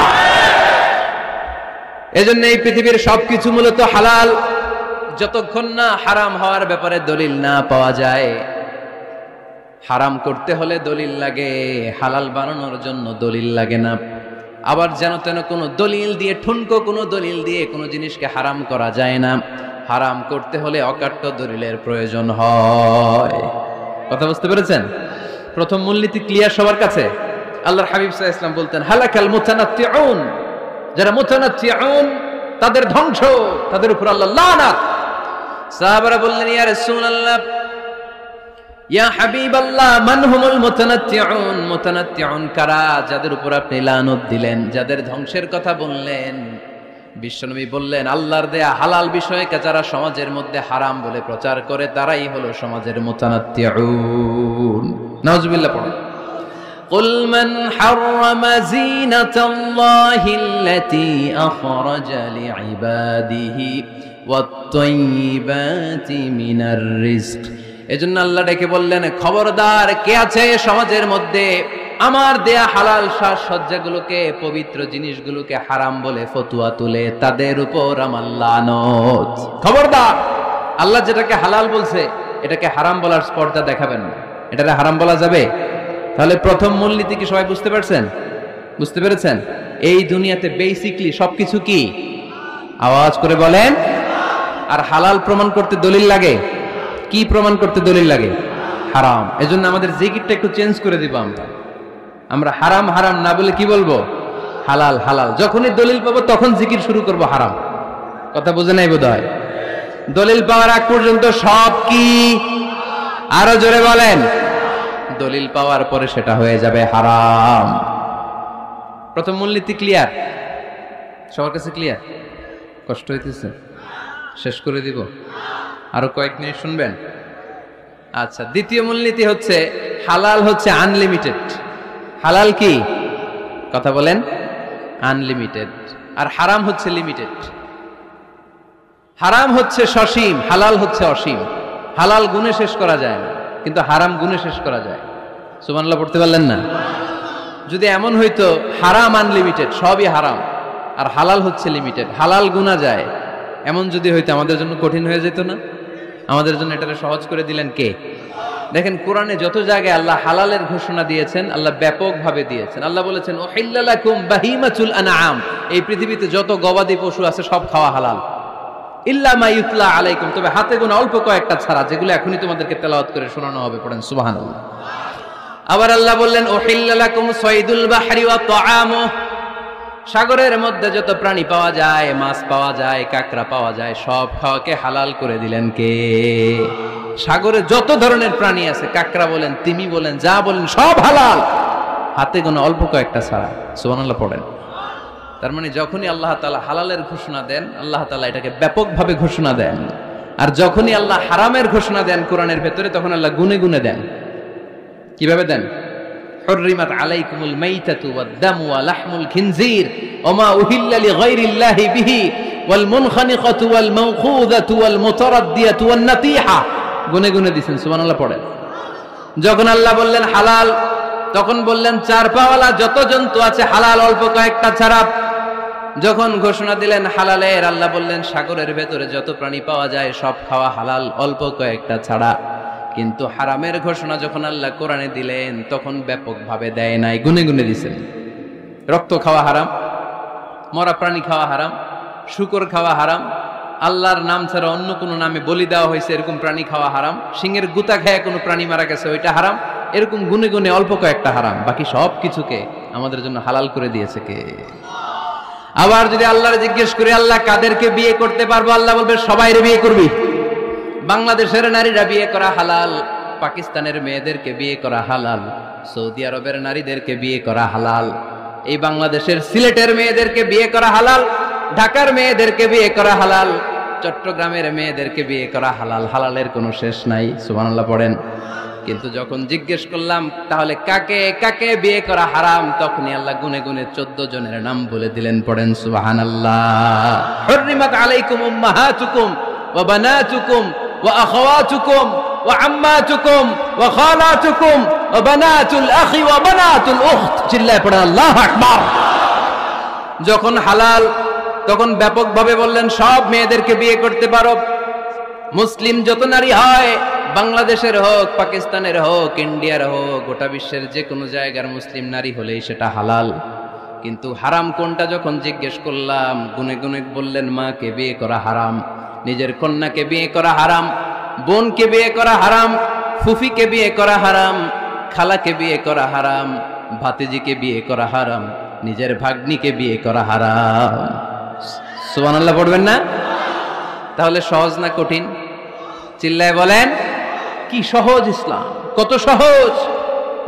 এজন্য এই পৃথিবীর সবকিছু মূলত হালাল যতক্ষণ না হারাম হওয়ার ব্যাপারে দলিল না পাওয়া যায়। হারাম করতে হলে দলিল লাগে, হালাল বানানোর জন্য দলিল লাগে না। আবার যেন তেন কোনো দলিল দিয়ে, ঠুনকো কোনো দলিল দিয়ে কোনো জিনিসকে হারাম করা যায় না। হারাম করতে হলে অকাট্য দলিলের প্রয়োজন হয়। কথা বুঝতে পেরেছেন? প্রথম মূলনীতি ক্লিয়ার সবার কাছে? আল্লাহর হাবিব সাল্লাল্লাহু আলাইহি ওয়াসাল্লাম বলতেন হালাকাল মুতানাত্তিউন, যারা মুতানাত্তিউন তাদের ধ্বংস, তাদের উপর আল্লাহ লানাত। সাহাবারা বললেন ইয়া রাসূলুল্লাহ, ইয়া হাবিবাল্লাহ, মান হুমুল মুতানাত্তিউন? মুতানাত্তিউন কারা যাদের উপর আপনি লানত দিলেন, যাদের ধ্বংসের কথা বললেন? বিশ্বনবী বললেন আল্লাহর দেয়া হালাল বিষয়কে যারা সমাজের মধ্যে হারাম বলে প্রচার করে তারাই হলো সমাজের মুতানাত্তিউন। নাউজুবিল্লাহ পড়ুন। قل من حرم زينة الله التي أخرج لعباده والطيبات من الرزق। এজন্য আল্লাহ ডেকে বললেন খবরদার, কে আছে সমাজের মধ্যে আমার দেয়া হালাল সাজসজ্জাগুলোকে, পবিত্র জিনিসগুলোকে হারাম বলে ফতুয়া তুলে, তাদের উপর আমার লানত। খবরদার, আল্লাহ যেটাকে হালাল বলছে এটাকে হারাম বলার স্পর্ধা দেখাবেন না। এটাকে হারাম বলা যাবে? তাহলে প্রথম মূলনীতি কি সবাই বুঝতে পারছেন? বুঝতে পেরেছেন? এই দুনিয়াতে বেসিকলি সবকিছু কি, আওয়াজ করে বলেন। আর হালাল প্রমাণ করতে দলিল লাগে। কি প্রমাণ করতে দলিল লাগে? হারাম। এজন্য আমাদের জিকিরটা একটু চেঞ্জ করে দিব। আমরা হারাম হারাম না বলে কি বলবো? হালাল হালাল। যখনই দলিল পাবো তখন জিকির শুরু করব হারাম। কথা বুঝে নাই বোধহয়? দলিল পাওয়ার আগ পর্যন্ত সব কি, আরো জোরে বলেন। দলিল পাওয়ার পরে সেটা হয়ে যাবে হারাম। প্রথম মূলনীতি ক্লিয়ার? সবার কাছে ক্লিয়ার? কষ্ট হইতেছে? শেষ করে দিব? আরো কয়েক মিনিট শুনবেন? আচ্ছা, দ্বিতীয় মূলনীতি হচ্ছে হালাল হচ্ছে আনলিমিটেড। হালাল কি, কথা বলেন? আনলিমিটেড। আর হারাম হচ্ছে লিমিটেড। হারাম হচ্ছে সসীম, হালাল হচ্ছে অসীম। হালাল গুণে শেষ করা যায় না, কিন্তু হারাম গুণে শেষ করা যায়। সুবহানাল্লাহ পড়তে পারলেন না? যদি এমন হইতো হারাম আনলিমিটেড, সবই হারাম, আর হালাল হচ্ছে লিমিটেড, হালাল গুণা যায়, এমন যদি হইতো আমাদের জন্য কঠিন হয়ে যেত না? আমাদের জন্য এটাকে সহজ করে দিলেন কে? দেখেন কোরআনে যত জায়গায় আল্লাহ হালালের ঘোষণা দিয়েছেন, আল্লাহ ব্যাপকভাবে দিয়েছেন। আল্লাহ বলেছেন উহিল্লা লাকুম বাহিমাতুল আনআম, এই পৃথিবীতে যত গবাদি পশু আছে সব খাওয়া হালাল, ইল্লা মা ইউতলা আলাইকুম, তবে হাতে গোনা অল্প কয়েকটা ছাড়া, যেগুলো এখনই তোমাদেরকে তেলাওয়াত করে শোনানো হবে। পড়েন সুবহানাল্লাহ। আবার আল্লাহ বললেন উহিল্লা লাকুম সাইদুল বাহরি ওয়া তাআমু, সাগরের মধ্যে যত প্রাণী পাওয়া যায়, মাছ পাওয়া যায়, কাঁকড়া পাওয়া যায়, সব খাওয়াকে হালাল করে দিলেন কে? সাগরে যত ধরনের প্রাণী আছে, কাঁকড়া বলেন, তিমি বলেন, যা বলেন, সব হালাল, হাতে গোনা অল্প কয়েকটা ছাড়া। সুবহানাল্লাহ পড়েন। তার মানে যখনই আল্লাহ তাআলা হালালের ঘোষণা দেন, আল্লাহ তাআলা এটাকে ব্যাপকভাবে ঘোষণা দেন। আর যখনই আল্লাহ হারামের ঘোষণা দেন কোরআনের ভেতরে, তখন আল্লাহ গুনে গুনে দেন। কিভাবে দেন? হুররিমাত আলাইকুমুল মাইতাতু ওয়াদ-দামু ওয়া লাহমুল খিনজির ওয়া মা উহিল্লা লিগাইরিল্লাহি বিহি ওয়াল মুনখানিকাতু ওয়াল মাওখুযাতু ওয়াল মুতারাদ্দিয়াতু ওয়ান নাতিহা, গুনে গুনে দিছেন, সুবহানাল্লাহ পড়েন। যখন আল্লাহ বললেন হালাল, তখন বললেন চার পাওয়ালা যত জন্তু আছে হালাল, অল্প কয়েকটা ছাড়া। যখন ঘোষণা দিলেন হালালের, আল্লাহ বললেন সাগরের ভেতরে যত প্রাণী পাওয়া যায় সব খাওয়া হালাল, অল্প কয়েকটা ছাড়া। কিন্তু হারামের ঘোষণা যখন আল্লাহ কোরআনে দিলেন, তখন ব্যাপকভাবে দেয় নাই, গুনে গুনে দিছেন। রক্ত খাওয়া হারাম, মরা প্রাণী খাওয়া হারাম, শূকর খাওয়া হারাম, আল্লাহর নাম ছাড়া অন্য কোনো নামে বলি দেওয়া হয়েছে এরকম প্রাণী খাওয়া হারাম, সিংহের গুতা খেয়ে কোনো প্রাণী মারা গেছে ওইটা হারাম। এরকম গুনে গুনে অল্প কয়েকটা হারাম, বাকি সব কিছুকে আমাদের জন্য হালাল করে দিয়েছে কে? আবার যদি আল্লাহর জিজ্ঞেস করি আল্লাহ কাদেরকে বিয়ে করতে পারবো, আল্লাহ বলবে সবাইরে বিয়ে করবি। বাংলাদেশের নারীরা বিয়ে করা হালাল, পাকিস্তানের মেয়েদেরকে বিয়ে করা হালাল, সৌদি আরবের নারীদেরকে বিয়ে করা হালাল, এই বাংলাদেশের সিলেটের মেয়েদেরকে বিয়ে করা হালাল, ঢাকার মেয়েদেরকে বিয়ে করা হালাল, চট্টগ্রামের মেয়েদেরকে বিয়ে করা হালাল। হালালের কোনো শেষ নাই, সুবহানাল্লাহ পড়েন। কিন্তু যখন জিজ্ঞেস করলাম তাহলে কাকে কাকে বিয়ে করা হারাম, তখনই আল্লাহ গুনে গুনে 14 জনের নাম বলে দিলেন, পড়েন সুবহানাল্লাহ। হুররিমাত আলাইকুম উম্মাহাতুকুম ওয়া বানাতুকুম ওয়া আখাওয়াতুকুম ওয়া আম্মাতুকুম ওয়া খালাতুকুম ওয়া বানাতুল আখি ওয়া বানাতুল উখত। চিল্লায় পড়েন আল্লাহু আকবার। যখন হালাল তখন ব্যাপকভাবে বললেন সব মেয়েদেরকে বিয়ে করতে পারো। মুসলিম যত নারী হয়, বাংলাদেশের হোক, পাকিস্তানের হোক, ইন্ডিয়ার হোক, গোটা বিশ্বের যে কোনো জায়গার মুসলিম নারী হলেই সেটা হালাল। কিন্তু হারাম কোনটা যখন জিজ্ঞেস করলাম, গুনে গুনে বললেন মাকে বিয়ে করা হারাম, নিজের কন্যাকে বিয়ে করা হারাম, বোনকে বিয়ে করা হারাম, ফুফিকে বিয়ে করা হারাম, খালাকে বিয়ে করা হারাম, ভাতিজিকে বিয়ে করা হারাম, নিজের ভাগ্নিকে বিয়ে করা হারাম। সুবহানাল্লাহ পড়বেন না? তাহলে সহজ না কঠিন? চিল্লায় বলেন কি সহজ ইসলাম, কত সহজ।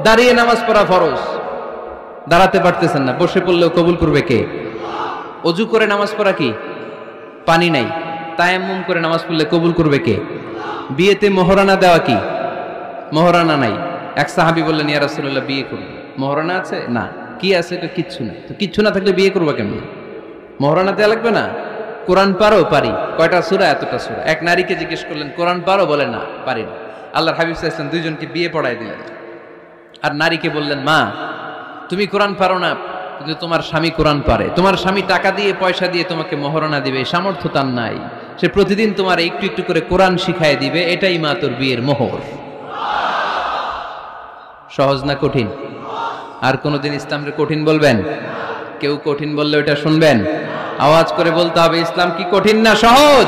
দাঁড়িয়ে নামাজ পড়া ফরজ, দাঁড়াতে পারতেছেন না, বসে পড়লেও কবুল করবে কে? অজু করে নামাজ পড়া কি? পানি নাই, তায়াম্মুম করে নামাজ পড়লে কবুল করবে কে? বিয়েতে মোহরানা দেওয়া কি? মোহরানা নাই। এক সাহাবী বললেন ইয়া রাসূলুল্লাহ বিয়ে করব, মোহরানা আছে? না। কি আছে? কিচ্ছু না। তো কিচ্ছু না থাকলে বিয়ে করবা কেমন? মোহরানা দেওয়া লাগবে না? কোরআন পারো? পারি। কয়টা সূরা? এতটা সূরা। এক নারীকে জিজ্ঞেস করলেন কোরআন পারো? বলে না, পারি না। আল্লাহর হাবিব সাল্লাল্লাহু আলাইহি ওয়াসাল্লাম দুইজনকে বিয়ে পড়ায় দিলেন। আর নারীকে বললেন মা তুমি কোরআন পারো না, কিন্তু তোমার স্বামী কোরআন পারে, তোমার স্বামী টাকা দিয়ে পয়সা দিয়ে তোমাকে মোহরানা দিবে, সামর্থ্য তার নাই, সে প্রতিদিন তোমার একটু একটু করে কোরআন শিখায় দিবে, এটাই মা তোর বিয়ের মোহর। সহজ না কঠিন? আর কোনোদিন ইসলামকে কঠিন বলবেন? কেউ কঠিন বললে ওটা শুনবেন? আওয়াজ করে বলতে হবে ইসলাম কি কঠিন না সহজ?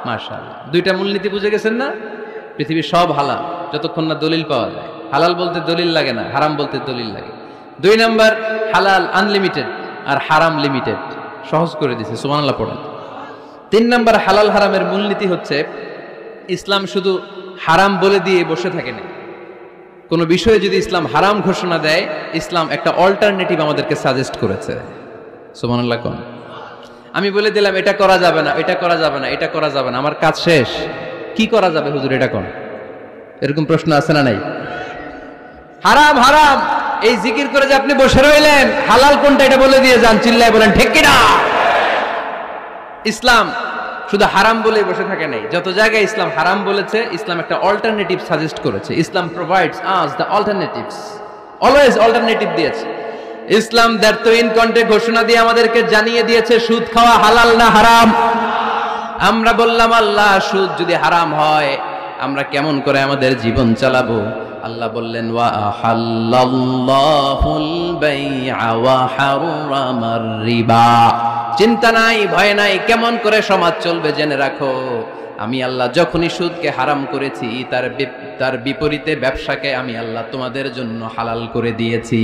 মাশাআল্লাহ। দুইটা মূলনীতি বুঝে গেছেন না? পৃথিবীর সব হালাল যতক্ষণ না দলিল পাওয়া যায়। হালাল বলতে দলিল লাগে না, হারাম বলতে দলিল লাগে। 2 নাম্বার, হালাল আনলিমিটেড আর হারাম লিমিটেড, সহজ করে দিয়েছে, সুবহানাল্লাহ পড়েন। 3 নাম্বার, হালাল হারামের মূলনীতি হচ্ছে ইসলাম শুধু হারাম বলে দিয়ে বসে থাকে না। কোনো বিষয়ে যদি ইসলাম হারাম ঘোষণা দেয়, ইসলাম একটা অল্টারনেটিভ আমাদেরকে সাজেস্ট করেছে। সুবহানাল্লাহ কোন? আমি বলে দিলাম এটা করা যাবে না, এটা করা যাবে না, এটা করা যাবে না, আমার কাজ শেষ, কি করা যাবে হুজুর এটা কোন? এরকম প্রশ্ন আছে না নাই? হারাম হারাম এই জিকির করে যে আপনি বসে রইলেন, হালাল কোনটা এটা বলে দিয়ে যান, চিল্লায় বলেন ঠিক কি না? ইসলাম শুধু হারাম বলে বসে থাকে নাই, যত জায়গায় ইসলাম হারাম বলেছে, ইসলাম একটা অল্টারনেটিভ সাজেস্ট করেছে। Islam provides us the alternatives, always alternative দিয়েছে। ইসলাম দ্ব্যর্থহীন কণ্ঠে ঘোষণা দিয়ে আমাদেরকে জানিয়ে দিয়েছে সুদ খাওয়া হালাল না হারাম। আমরা বললাম আল্লাহ সুদ যদি হারাম হয় আমরা কেমন করে আমাদের জীবন চালাবো? আল্লাহ বললেন ওয়া আহাল্লাল্লাহুল বাই'a ওয়া হারামার রিবা। চিন্তা নাই, ভয় নাই, কেমন করে সমাজ চলবে জেনে রাখো। আমি আল্লাহ যখনই সুদকে হারাম করেছি, তার বিপরীতে ব্যবসাকে আমি আল্লাহ তোমাদের জন্য হালাল করে দিয়েছি।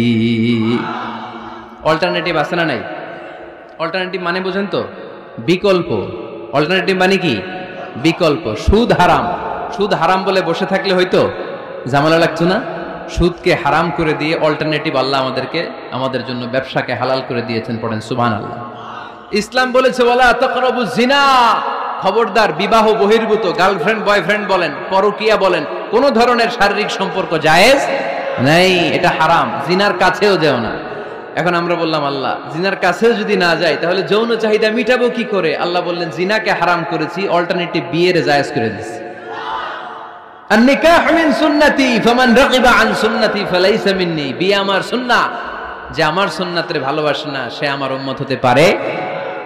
অল্টারনেটিভ আছে না নাই? অল্টারনেটিভ মানে বোঝেন তো? বিকল্প। অল্টারনেটিভ মানে কি? বিকল্প। সুদ হারাম, সুদ হারাম বলে বসে থাকলে হয়তো ঝামেলা লাগতো না? সুদকে হারাম করে দিয়ে অল্টারনেটিভ আল্লাহ আমাদের জন্য ব্যবসাকে হালাল করে দিয়েছেন। পড়েন সুবহানাল্লাহ। ইসলাম বলেছে ওয়ালা তাকরাবুজ জিনা, খবরদার বিবাহ বহির্ভূত গার্লফ্রেন্ড বয়ফ্রেন্ড বলেন, পরকীয়া বলেন, কোন ধরনের শারীরিক সম্পর্ক জায়েজ নাই, এটা হারাম। জিনার কাছেও যেও না। এখন আমরা বললাম আল্লাহ জিনার কাছেও যদি না যাই তাহলে যৌন চাহিদা মিটাবো কি করে? আল্লাহ বললেন জিনাকে হারাম করেছি, অল্টারনেটিভ বিয়ের জায়েজ করে দিয়েছি। আন-নিকাহ মিন সুন্নতি ফামান রাগিবা আন সুন্নতি ফালাইসা মিন্নি। বিয়ে আমার সুন্নাহ, যে আমার সুন্নাতের ভালোবাসে না সে আমার উম্মত হতে পারে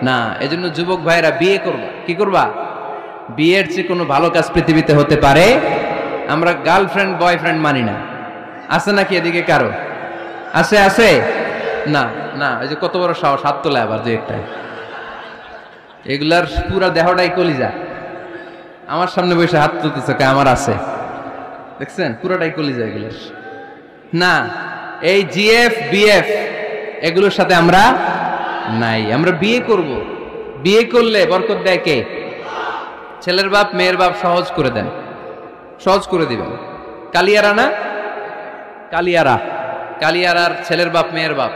না। এজন্য যুবক ভাইরা বিয়ে করবা। কি করবা? বিয়ের চেয়ে কোনো ভালো কাজ পৃথিবীতে হতে পারে? আমরা গার্লফ্রেন্ড বয়ফ্রেন্ড মানি না। আছে নাকি এদিকে কারো? আছে? আছে না? না, এই যে কত বড় সাহস, হাত তোলে আবার যে একটা। এগুলার পুরা দেহটাই কলিজা। আমার সামনে বসে হাত তুলতেছে, আমার আছে। দেখছেন, পুরাটাই কলিজা এগুলার। না, এই জিএফ বিএফ এগুলোর সাথে আমরা নাই। আমরা বিয়ে করব। বিয়ে করলে বরকত দেয় কে? ছেলের বাপ মেয়ের বাপ সহজ করে দেন, সহজ করে দিবেন। কালিয়ারা না, কালিয়ারার ছেলের বাপ মেয়ের বাপ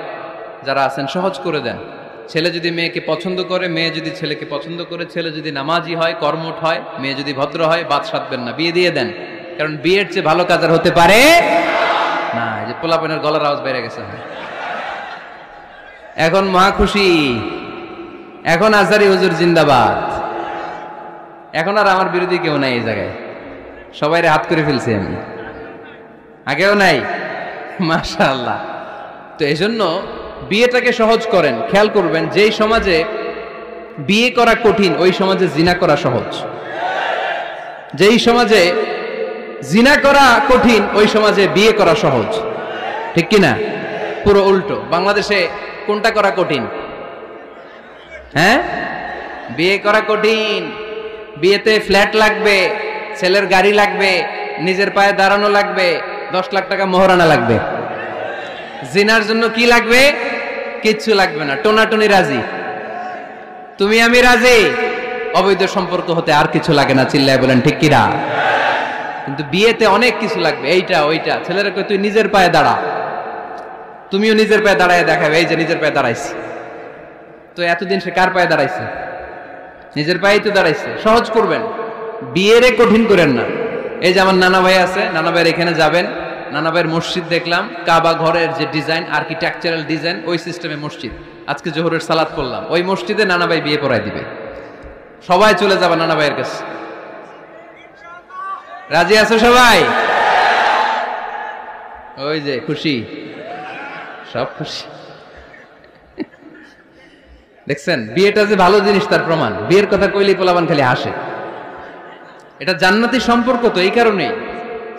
যারা আছেন সহজ করে দেন। ছেলে যদি মেয়েকে পছন্দ করে, মেয়ে যদি ছেলেকে পছন্দ করে, ছেলে যদি নামাজি হয়, কর্মঠ হয়, মেয়ে যদি ভদ্র হয়, বাদ সাধবেন না, বিয়ে দিয়ে দেন। কারণ বিয়ের চেয়ে ভালো কাজ আর হতে পারে না। এই যে পোলাপানের গলার আওয়াজ বেড়ে গেছে। এখন মহা খুশি, এখন আজহারি হুজুর জিন্দাবাদ। এখন আর আমার বিরোধী কেউ নাই এই জায়গায়, সবাইরে হাত করে ফেলছি আমি, আগেও নাই। মাশাআল্লাহ। তো এই জন্য বিয়েটাকে সহজ করেন। খেয়াল করবেন, যেই সমাজে বিয়ে করা কঠিন ওই সমাজে জিনা করা সহজ। যেই সমাজে জিনা করা কঠিন ওই সমাজে বিয়ে করা সহজ। ঠিক কিনা? পুরো উল্টো। বাংলাদেশে কোনটা করা কঠিন? হ্যাঁ, বিয়ে করা কঠিন। বিয়েতে ফ্ল্যাট লাগবে, ছেলের গাড়ি লাগবে, নিজের পায়ে দাঁড়ানো লাগবে, 10 লাখ টাকা মোহরানা লাগবে। জিনার জন্য কি লাগবে? কিচ্ছু লাগবে না, টোনাটুনি রাজি, তুমি আমি রাজি। অবৈধ সম্পর্ক হতে আর কিছু লাগে না, চিল্লায় বলেন ঠিক কিনা? কিন্তু বিয়েতে অনেক কিছু লাগবে, এইটা ওইটা। ছেলেরা কই তুই নিজের পায়ে দাঁড়া, তুমিও নিজের পায়ে দাঁড়ায় দেখাবে, এই যে নিজের পায়ে দাঁড়াইছে। তো এতদিন সে কার পায়ে দাঁড়াইছে? নিজের পায়েই তো দাঁড়াইছে। সহজ করবেন, বিয়েরে কঠিন করেন না। এই যে আমার নানা ভাই আছে, নানা ভাইয়ের এখানে যাবেন, নানা ভাইয়ের মসজিদ দেখলাম, কাবা ঘরের যে ডিজাইন, আর্কিটেকচারাল ডিজাইন, ওই সিস্টেমে মসজিদ। আজকে জোহরের সালাত করলাম, ওই মসজিদে নানা ভাই বিয়ে পড়ায় দিবে। সবাই চলে যাবে নানা ভাইয়ের কাছে। রাজি আছো সবাই? ওই যে খুশি, সব খুশি। দেখছেন, বিয়েটা যে ভালো জিনিস তার প্রমাণ। বিয়ের কথা কইলেই পোলাপান খালি হাসে। এটা জান্নাতি সম্পর্ক। তো এই কারণেই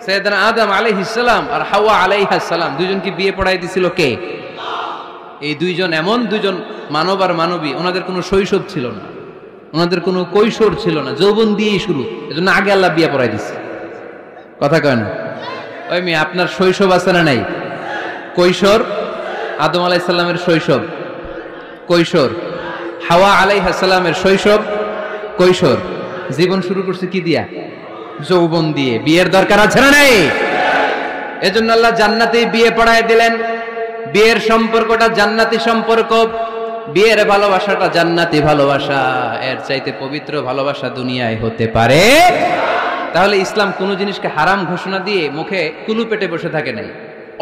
সাইয়েদনা আদম আলাইহিস সালাম আর হাওয়া আলাইহাস সালাম দুইজনকে বিয়ে পড়াই দিছিল কে? এই দুইজন এমন দুইজন মানব আর মানবী, ওনাদের কোনো শৈশব ছিল না, ওনাদের কোনো কৈশোর ছিল না, যৌবন দিয়েই শুরু। এজন্য আগে আল্লাহ বিয়ে পড়াই দিছে। কথা কয় না? ওই মেয়ে, আপনার শৈশব আছে না নাই? কৈশোর, আদম আলাইহিস সালামের শৈশব, কৈশোর। হাওয়া আলাইহিস সালামের শৈশব, কৈশোর। জীবন শুরু করছে কি দিয়া? যৌবন দিয়ে। বিয়ের দরকার আছে না নাই? এজন্য আল্লাহ জান্নাতে বিয়ে পড়ায় দিলেন। বিয়ের সম্পর্কটা জান্নাতি সম্পর্ক, বিয়ের ভালোবাসাটা জান্নাতি ভালোবাসা। এর চাইতে পবিত্র ভালোবাসা দুনিয়ায় হতে পারে? তাহলে ইসলাম কোন জিনিসকে হারাম ঘোষণা দিয়ে মুখে কুলু পেটে বসে থাকে নাই,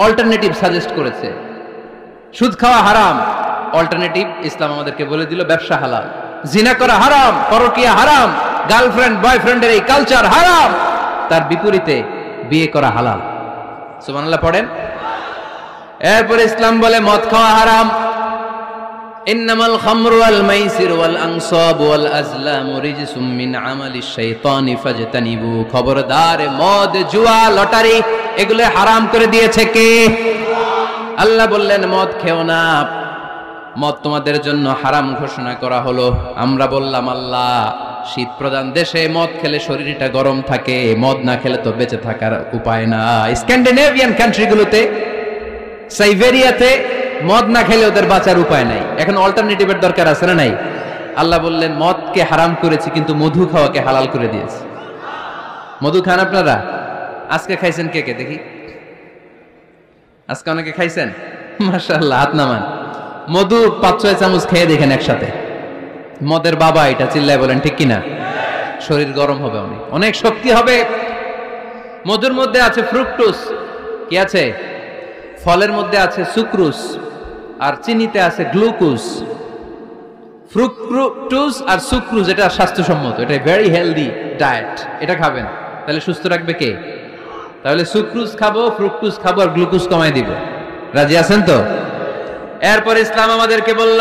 অল্টারনেটিভ সাজেস্ট করেছে। সুদ খাওয়া হারাম, অল্টারনেটিভ ইসলাম আমাদেরকে বলে দিল ব্যবসা হালাল। জিনা করা হারাম, পরকিয়া হারাম, গার্লফ্রেন্ড বয়ফ্রেন্ডের এই কালচার হারাম, তার বিপরীতে বিয়ে করা হালাল। সুবহানাল্লাহ পড়েন। এরপরে ইসলাম বলে মদ খাওয়া হারাম। ইন্নামাল খামরু ওয়াল মাইসির ওয়াল আনসাব ওয়াল আজলামু রিজসুম মিন আমালিশ শাইতানি ফাজতানিবু। খবরদার, মদ, জুয়া, লটারি এগুলো হারাম করে দিয়েছে কে? আল্লাহ বললেন মদ খেও না, মদ তোমাদের জন্য হারাম ঘোষণা করা হলো। আমরা বললাম আল্লাহ, শীত প্রধান দেশে মদ খেলে শরীরটা গরম থাকে, মদ না খেলে তো বেঁচে থাকার উপায় না। স্ক্যান্ডিনেভিয়ান কান্ট্রিগুলোতে, সাইবেরিয়াতে মদ না খেলে ওদের বাঁচার উপায় নাই। এখন অল্টারনেটিভের দরকার আছে না নাই? আল্লাহ বললেন মদকে হারাম করেছি, কিন্তু মধু খাওয়াকে হালাল করে দিয়েছি। মধু খান আপনারা? আজকে খাইছেন কে কে দেখি? আজকে অনেকে খাইছেন? মাশাআল্লাহ, হাত নামান। মধু 5-6 চামচ খেয়ে দেখেন একসাথে। মদের বাবা এটা, চিল্লায় বলেন ঠিক কিনা? শরীর গরম হবে, অনেক অনেক শক্তি হবে। মধুর মধ্যে আছে ফ্রুকটোজ। কি আছে? ফলের মধ্যে আছে সুক্রোজ, আর চিনিতে আছে গ্লুকোজ। ফ্রুকটোজ আর সুক্রোজ এটা স্বাস্থ্যসম্মত, এটা ভেরি হেলদি ডায়েট। এটা খাবেন, তাহলে সুস্থ রাখবে কে? তাহলে সুক্রুজ খাবো, ফ্রুক্টুজ খাবো, আর গ্লুকোজ কমাই দিব। রাজি আছেন তো? এরপর ইসলাম আমাদেরকে বলল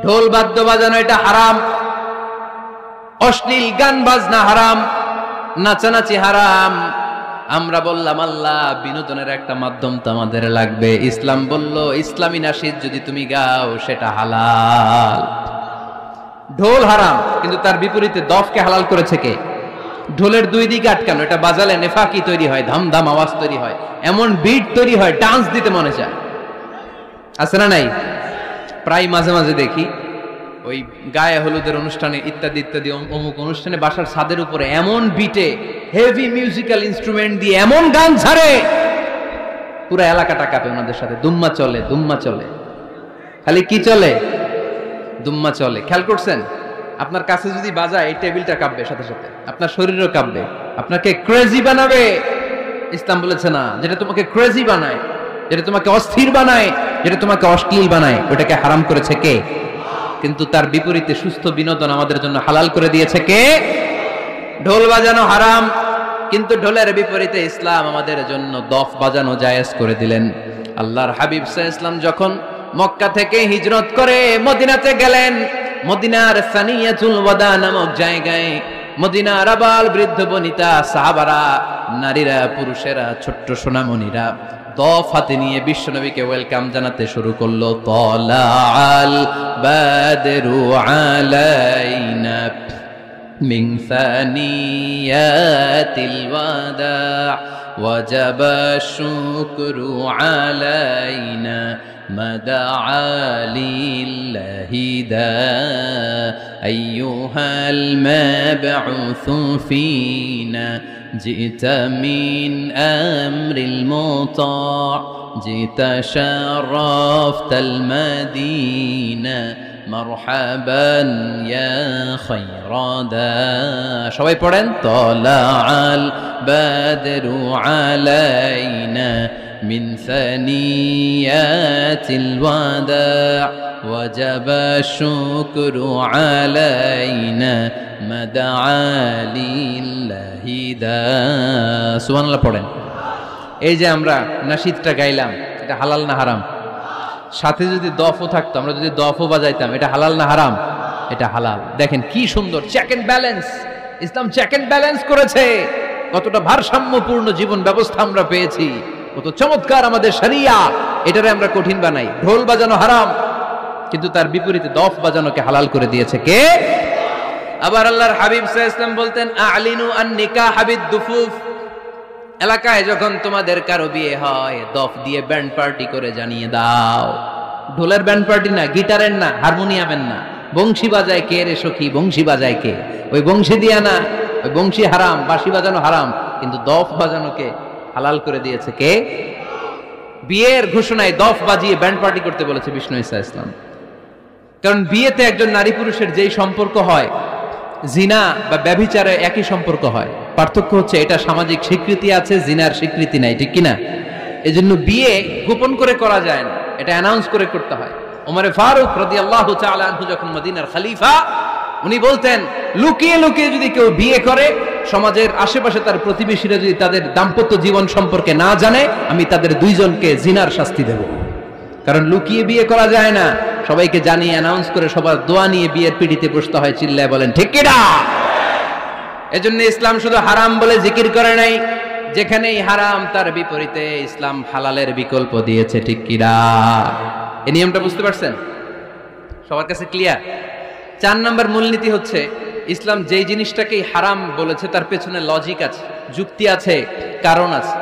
ঢোল বাদ্য বাজানো এটা হারাম, অশ্লীল গান বাজনা হারাম, নাচানাচি হারাম। আমরা বললাম আল্লাহ বিনোদনের একটা মাধ্যম তো আমাদের লাগবে। ইসলাম বলল ইসলামী নাশিদ যদি তুমি গাও সেটা হালাল। ঢোল হারাম, কিন্তু তার বিপরীতে দফকে হালাল করেছে কে? ঢোলের দুই দিকে আটকানো, এটা বাজালে নেফাকি তৈরি হয়, ধামধাম আওয়াজ তৈরি হয়, এমন বিট তৈরি হয় ডান্স দিতে মনে চায়। আছে না নাই? প্রায় মাঝে মাঝে দেখি ওই গায়ে হলুদের অনুষ্ঠানে ইত্যাদি ইত্যাদি অমুক অনুষ্ঠানে বাসার ছাদের উপরে এমন বিটে হেভি মিউজিক্যাল ইনস্ট্রুমেন্ট দিয়ে এমন গান ছাড়ে পুরো এলাকাটা কাঁপে ওনাদের সাথে। দুম্মা চলে, দুম্মা চলে, খালি কি চলে? দুম্মা চলে। খেয়াল করছেন? আপনার কাছে যদি বাজায় এই টেবিলটা কাঁপবে, সাথে সাথে আপনার শরীরও কাঁপবে, আপনাকে ক্রেজি বানাবে। ইসলাম বলেছে না, যেটা তোমাকে ক্রেজি বানায়, যেটা তোমাকে অস্থির বানায়, যেটা তোমাকে অশ্লীল বানায়, ওটাকে হারাম করেছে কে? কিন্তু তার বিপরীতে সুস্থ বিনোদন আমাদের জন্য হালাল করে দিয়েছে কে? ঢোল বাজানো হারাম, কিন্তু ঢোলের বিপরীতে ইসলাম আমাদের জন্য দফ বাজানো জায়েজ করে দিলেন। আল্লাহর হাবিব সাল্লাল্লাহু আলাইহি ওয়াসাল্লাম যখন মক্কা থেকে হিজরত করে মদিনাতে গেলেন, মদিনার সানিয়াতুল ওয়াদা নামক জায়গায় মদিনার আবাল বৃদ্ধ বনিতা সাহাবারা, নারীরা, পুরুষেরা, ছোট্ট সোনামণিরা দফ হাতে নিয়ে বিশ্বনবীকে ওয়েলকাম জানাতে শুরু করলো। তলাআল বাদরু আলাইনা মিন সানিয়াতিল ওয়াদা ওয়াজাবা শুকরু আলাইনা مدعا لله دا أيها المبعوث فينا جئت من أمر المطاع جئت شرفت المدينة مرحبا يا خير دا সবাই পড়েন طلع البدر علينا من ثنيات الوداع وجب الشكر علينا مدعا لله دا সুবহানাল্লাহ পড়েন। এই যে আমরা নাশিদটা গাইলাম, এটা হালাল না হারাম? সাথে যদি দফও থাকতো, আমরা যদি দফও বাজাইতাম, এটা হালাল না হারাম? এটা হালাল। দেখেন কি সুন্দর check and balance, Islam check and balance করেছে। কতটা ভারসাম্যপূর্ণ জীবন ব্যবস্থা আমরা পেয়েছি, কত চমৎকার আমাদের শরিয়া। এটারে আমরা কঠিন বানাই। ঢোল বাজানো হারাম, কিন্তু তার বিপরীতে দফ বাজানোকে হালাল করে দিয়েছে কে? আবার আল্লাহর হাবিব সাল্লাল্লাহু আলাইহি ওয়াসাল্লাম বলতেন আ'লিনু আন নিকাহ বিদ-দুফুফ, এলাকায় যখন তোমাদের কারো বিয়ে হয় দফ দিয়ে ব্যান্ড পার্টি করে জানিয়ে দাও। ঢোলের ব্যান্ড পার্টি না, গিটারের না, হারমোনিয়ামের না, বংশী বাজায় কে রে সখী, বংশী বাজায় কে? ওই বংশী দিয়া না, ওই বংশী হারাম, বাঁশি বাজানো হারাম, কিন্তু দফ বাজানোকে হালাল করে দিয়েছে কে? বিয়ের ঘোষণায় দফ বাজিয়ে ব্যান্ড পার্টি করতে বলেছে বিষ্ণু ঈসা ইসলাম। কারণ বিয়েতে একজন নারী পুরুষের যেই সম্পর্ক হয়, জিনা বা ব্যভিচারে একই সম্পর্ক হয়। পার্থক্য হচ্ছে এটা সামাজিক স্বীকৃতি আছে, জিনার স্বীকৃতি নাই, ঠিক কিনা? এজন্য বিয়ে গোপন করে করা যায় না, এটা অ্যানাউন্স করে করতে হয়। ওমর ফারুক রাদিয়াল্লাহু তাআলা আনহু যখন মদিনার খলিফা, উনি বলতেন লুকিয়ে লুকিয়ে যদি কেউ বিয়ে করে, সমাজের আশেপাশে তার প্রতিবেশীরা যদি তাদের দাম্পত্য জীবন সম্পর্কে না জানে, আমি তাদের দুইজনকে জিনার শাস্তি দেব। কারণ লুকিয়ে বিয়ে করা যায় না, সবাইকে জানিয়ে অ্যানাউন্স করে সবার দোয়া নিয়ে বিয়ের পিড়িতে বসতে হয়। চিল্লায় বলেন ঠিক কিনা? এজন্য ইসলাম শুধু হারাম বলে জিকির করে নাই, যেখানেই হারাম তার বিপরীতে ইসলাম হালালের বিকল্প দিয়েছে, ঠিক কিনা? এই নিয়মটা বুঝতে পারছেন? সবার কাছে ক্লিয়ার? 4 নম্বর মূলনীতি হচ্ছে ইসলাম যেই জিনিসটাকেই হারাম বলেছে তার পেছনে লজিক আছে, যুক্তি আছে, কারণ আছে।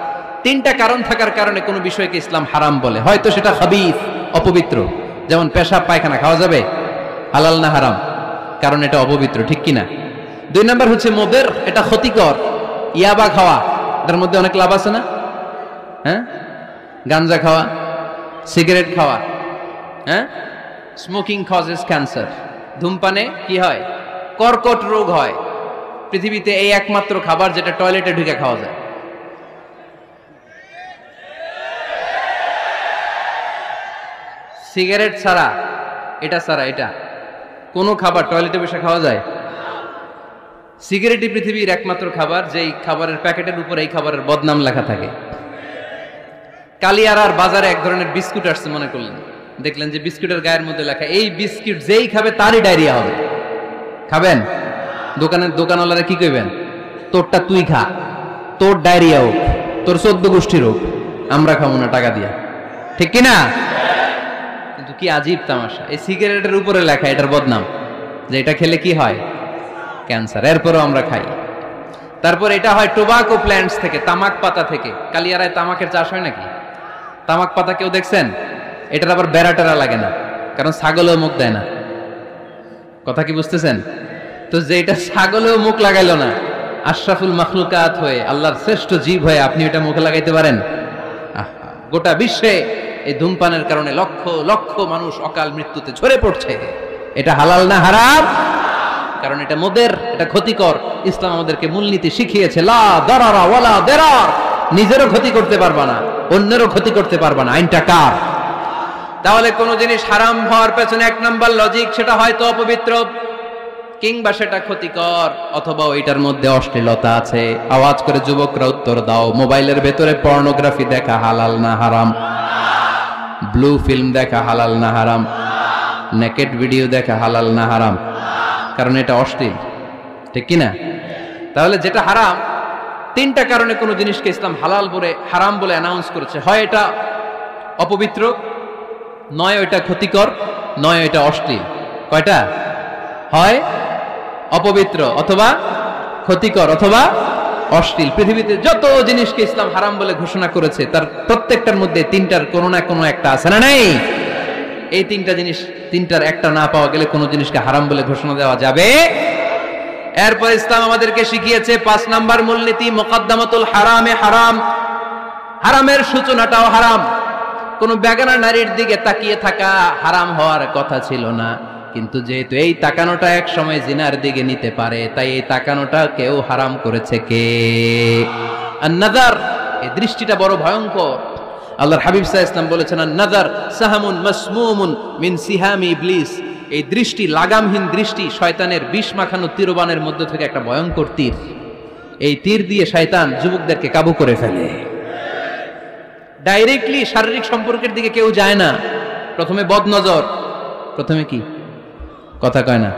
3টা কারণ থাকার কারণে কোনো বিষয়কে ইসলাম হারাম বলে। হয়তো সেটা খাবিস, অপবিত্র, যেমন পেশাব পায়খানা খাওয়া যাবে, হালাল না হারাম? কারণ এটা অপবিত্র, ঠিক কিনা? 2 নম্বর হচ্ছে মুদির, এটা ক্ষতিকর। ইয়াবা খাওয়া, এটার মধ্যে অনেক লাভ আছে না? হ্যাঁ, গাঞ্জা খাওয়া, সিগারেট খাওয়া, হ্যাঁ, স্মোকিং কজেস ক্যান্সার। ধূমপানে কি হয়? কর্কট রোগ হয়। পৃথিবীতে এই একমাত্র খাবার যেটা টয়লেটে ঢুকে খাওয়া যায়। সিগারেট ছাড়া, এটা ছাড়া, এটা কোনো খাবার টয়লেটে বসে খাওয়া যায়? সিগারেটই পৃথিবীর একমাত্র খাবার যেই খাবারের প্যাকেটের উপরে এই খাবারের বদনাম লেখা থাকে। কালিয়ারার বাজারে এক ধরনের বিস্কুট আসছে মনে করলেন, দেখলেন যে বিস্কুটের গায়ের মধ্যে লেখা এই বিস্কুট যেই খাবে তারই ডায়রিয়া হবে। খাবেন? দোকানওয়ালারা কি কইবেন? তোরটা তুই খা, তোর ডায়রিয়া হোক, তোর 14 গোষ্ঠীর হোক, আমরা খাবো না টাকা দিয়া, ঠিক কিনা? কিন্তু কি আজীব তামাশা, এই সিগারেটের উপরে লেখা এটার বদনাম, যে এটা খেলে কি হয়? ক্যান্সার। এরপরও আমরা খাই। তারপর এটা হয় টোবাকো প্ল্যান্টস থেকে, তামাক পাতা থেকে। কালিয়ারায় তামাকের চাষ হয় নাকি? তামাক পাতা কেউ দেখছেন? এটার আবার বেড়া লাগে না, কারণ ছাগলেও মুখ দেয় না। কথা কি বুঝতেছেন? তো যে এটা ছাগলেও মুখ লাগাইলো না, আশরাফুল মাখলুকাত হয়ে, আল্লাহর শ্রেষ্ঠ জীব হয়ে আপনি এটা মুখে লাগাইতে পারেন? গোটা বিশ্বে এই ধূমপানের কারণে লক্ষ লক্ষ মানুষ অকাল মৃত্যুতে ঝরে পড়ছে। এটা হালাল না হারাম? কারণ এটা মদের, এটা ক্ষতিকর। ইসলাম আমাদেরকে মূলনীতি শিখিয়েছে, লা দারারা ওয়ালা দিরার। নিজেরও ক্ষতি করতে পারবা না, অন্যেরও ক্ষতি করতে পারবা না। আইনটা কার? তাহলে কোন জিনিস হারাম হওয়ার পেছনে এক নাম্বার লজিক, সেটা হয়তো অপবিত্র, কিংবা সেটা ক্ষতিকর, অথবা ওইটার মধ্যে অশ্লীলতা আছে। আওয়াজ করে যুবকরা উত্তর দাও, মোবাইলের ভেতরে পর্নোগ্রাফি দেখা হালাল না হারাম? ব্লু ফিল্ম দেখা হালাল না হারাম? নেকেড ভিডিও দেখা হালাল না হারাম? কারণ এটা অশ্লীল, ঠিক কিনা? তাহলে যেটা হারাম, তিনটা কারণে কোনো জিনিসকে ইসলাম হালাল বলে হারাম বলে অ্যানাউন্স করেছে। হয় এটা অপবিত্র, নয় ওইটা ক্ষতিকর, নয় ওইটা অশ্লীল। কয়টা? হয় অপবিত্র, অথবা ক্ষতিকর, অথবা অশ্লীল। পৃথিবীতে যত জিনিসকে ইসলাম হারাম বলে ঘোষণা করেছে তার প্রত্যেকটার মধ্যে তিনটার কোনো না কোনো একটা আছে না নাই? এই তিনটা জিনিস, তিনটার একটা না পাওয়া গেলে কোনো জিনিসকে হারাম বলে ঘোষণা দেওয়া যাবে। এরপর ইসলাম আমাদেরকে শিখিয়েছে 5 নাম্বার মূলনীতি, মুকদ্দামাতুল হারামে হারাম। হারামের সূচনাটাও হারাম। কোন বেগানা নারীর দিকে তাকিয়ে থাকা হারাম হওয়ার কথা ছিল না, কিন্তু যেহেতু এই তাকানোটা এক সময় জিনার দিকে নিতে পারে, তাই এই তাকানোটা কেউ হারাম করেছে। কে? আন-নাযার। এই দৃষ্টিটা বড় ভয়ঙ্কর। আল্লাহর হাবিব সাল্লাল্লাহু আলাইহি ওয়াসাল্লাম বলেছেন, আন-নাযার সাহামুন মাসমুমুন মিন সিহামি ইবলিস। এই দৃষ্টি, লাগামহীন দৃষ্টি, শয়তানের বিষ মাখানো তীরবানের মধ্য থেকে একটা ভয়ঙ্কর তীর। এই তীর দিয়ে শয়তান যুবকদেরকে কাবু করে ফেলে। ডাইরেক্টলি শারীরিক সম্পর্কের দিকে কেউ যায় না, প্রথমে বদনজর। প্রথমে কি? কথা কয় না,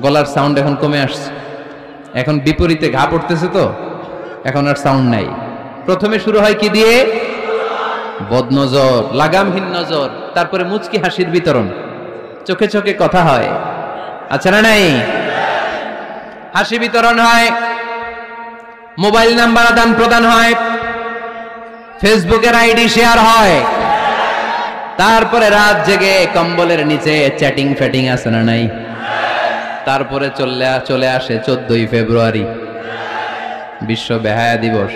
গলার সাউন্ড এখন কমে আসছে, এখন বিপরীতে ঘা পড়তেছে, তো এখন আর সাউন্ড নাই। প্রথমে শুরু হয় কি দিয়ে? বদনজর, লাগামহীন নজর। তারপরে মুচকি হাসির বিতরণ, চোখে চোখে কথা হয়, আচ্ছা না নাই? হাসি বিতরণ হয়, মোবাইল নাম্বার আদান প্রদান হয়, ফেসবুকের আইডি শেয়ার হয়, তারপরে রাত জেগে কম্বলের নিচে চ্যাটিং ফ্যাটিং আছে না নাই? তারপরে চলে আসে 14ই ফেব্রুয়ারি, বিশ্ব বেহায়া দিবস,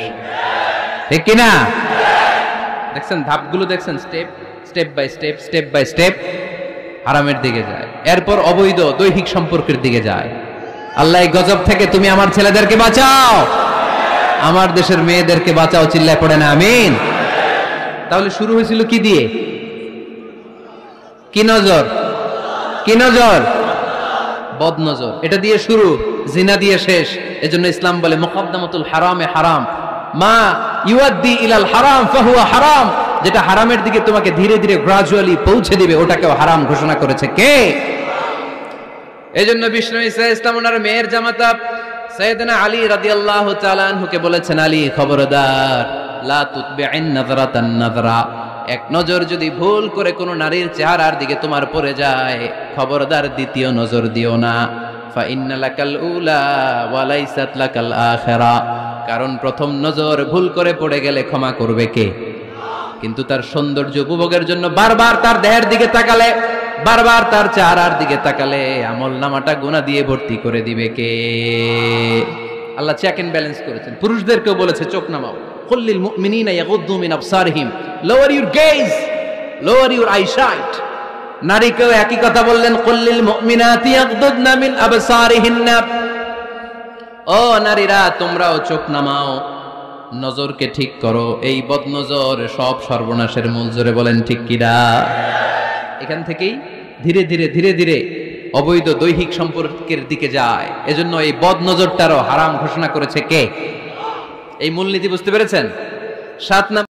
ঠিক কিনা? দেখছেন ধাপগুলো, দেখছেন স্টেপ বাই স্টেপ হারামের দিকে যায়। এরপর অবৈধ দৈহিক সম্পর্কের দিকে যায়। আল্লাহ এই গজব থেকে তুমি আমার ছেলেদেরকে বাঁচাও, আমার দেশের মেয়েদেরকে বাঁচাও, চিল্লায় পড়ে না আমিন। তাহলে শুরু হয়েছিল কি দিয়ে? কি নজর? কি নজর? বদনজর। এটা দিয়ে শুরু, জিনা দিয়ে শেষ। এজন্য ইসলাম বলে মুকদ্দামাতুল হারামে হারাম। মা ইউআদ্দি ইলাল হারাম ফাহুয়া হারাম। যেটা হারামের দিকে তোমাকে ধীরে ধীরে গ্রাজুয়ালি পৌঁছে দিবে, ওটাকেও হারাম ঘোষণা করেছে কে? এজন্য বিষ্ণু ঈসা ইসলাম ওনার মেয়ের জামাতা সাইয়েদনা আলী রাদিয়াল্লাহু তাআলা আনহুকে বলেছেন, আলী খবরদার, লা তুতবি'ন নাযরাতান নাযরা। এক নজর যদি ভুল করে কোনো নারীর চেহারার দিকে তোমার পড়ে যায়, খবরদার দ্বিতীয় নজর দিও না। ফা ইন্না লাকাল উলা ওয়া লাইসাত লাকাল আখিরা। কারণ প্রথম নজর ভুল করে পড়ে গেলে ক্ষমা করবে কে? কিন্তু তার সৌন্দর্য উপভোগের জন্য বারবার তার দেহের দিকে তাকালে, বারবার তার চেহারার দিকে তাকালে আমল নামাটা গুনাহ দিয়ে ভর্তি করে দিবে কে? আল্লাহ চেক এন্ড ব্যালেন্স করেছেন। পুরুষদেরকেও বলেছে চোখ নামাও। কুল্লিল মুমিনিনা ইয়াগুদ্দু মিন আবসারিহিম, lower your gaze, lower your eyesight. নারীকেও একই কথা বললেন, কুল্লিল মুমিনাতি ইয়াগুদ্দুনা মিন আবসারিহিন্না। ও নারীরা, তোমরাও চোখ নামাও, নজরকে ঠিক করো। এই বদনজর সব সর্বনাশের মূল। জোরে বলেন ঠিক কিনা? এখান থেকেই ধীরে ধীরে অবৈধ দৈহিক সম্পর্কের দিকে যায়। এজন্য এই বদ নজরটারও হারাম ঘোষণা করেছে কে? এই মূলনীতি বুঝতে পেরেছেন? 7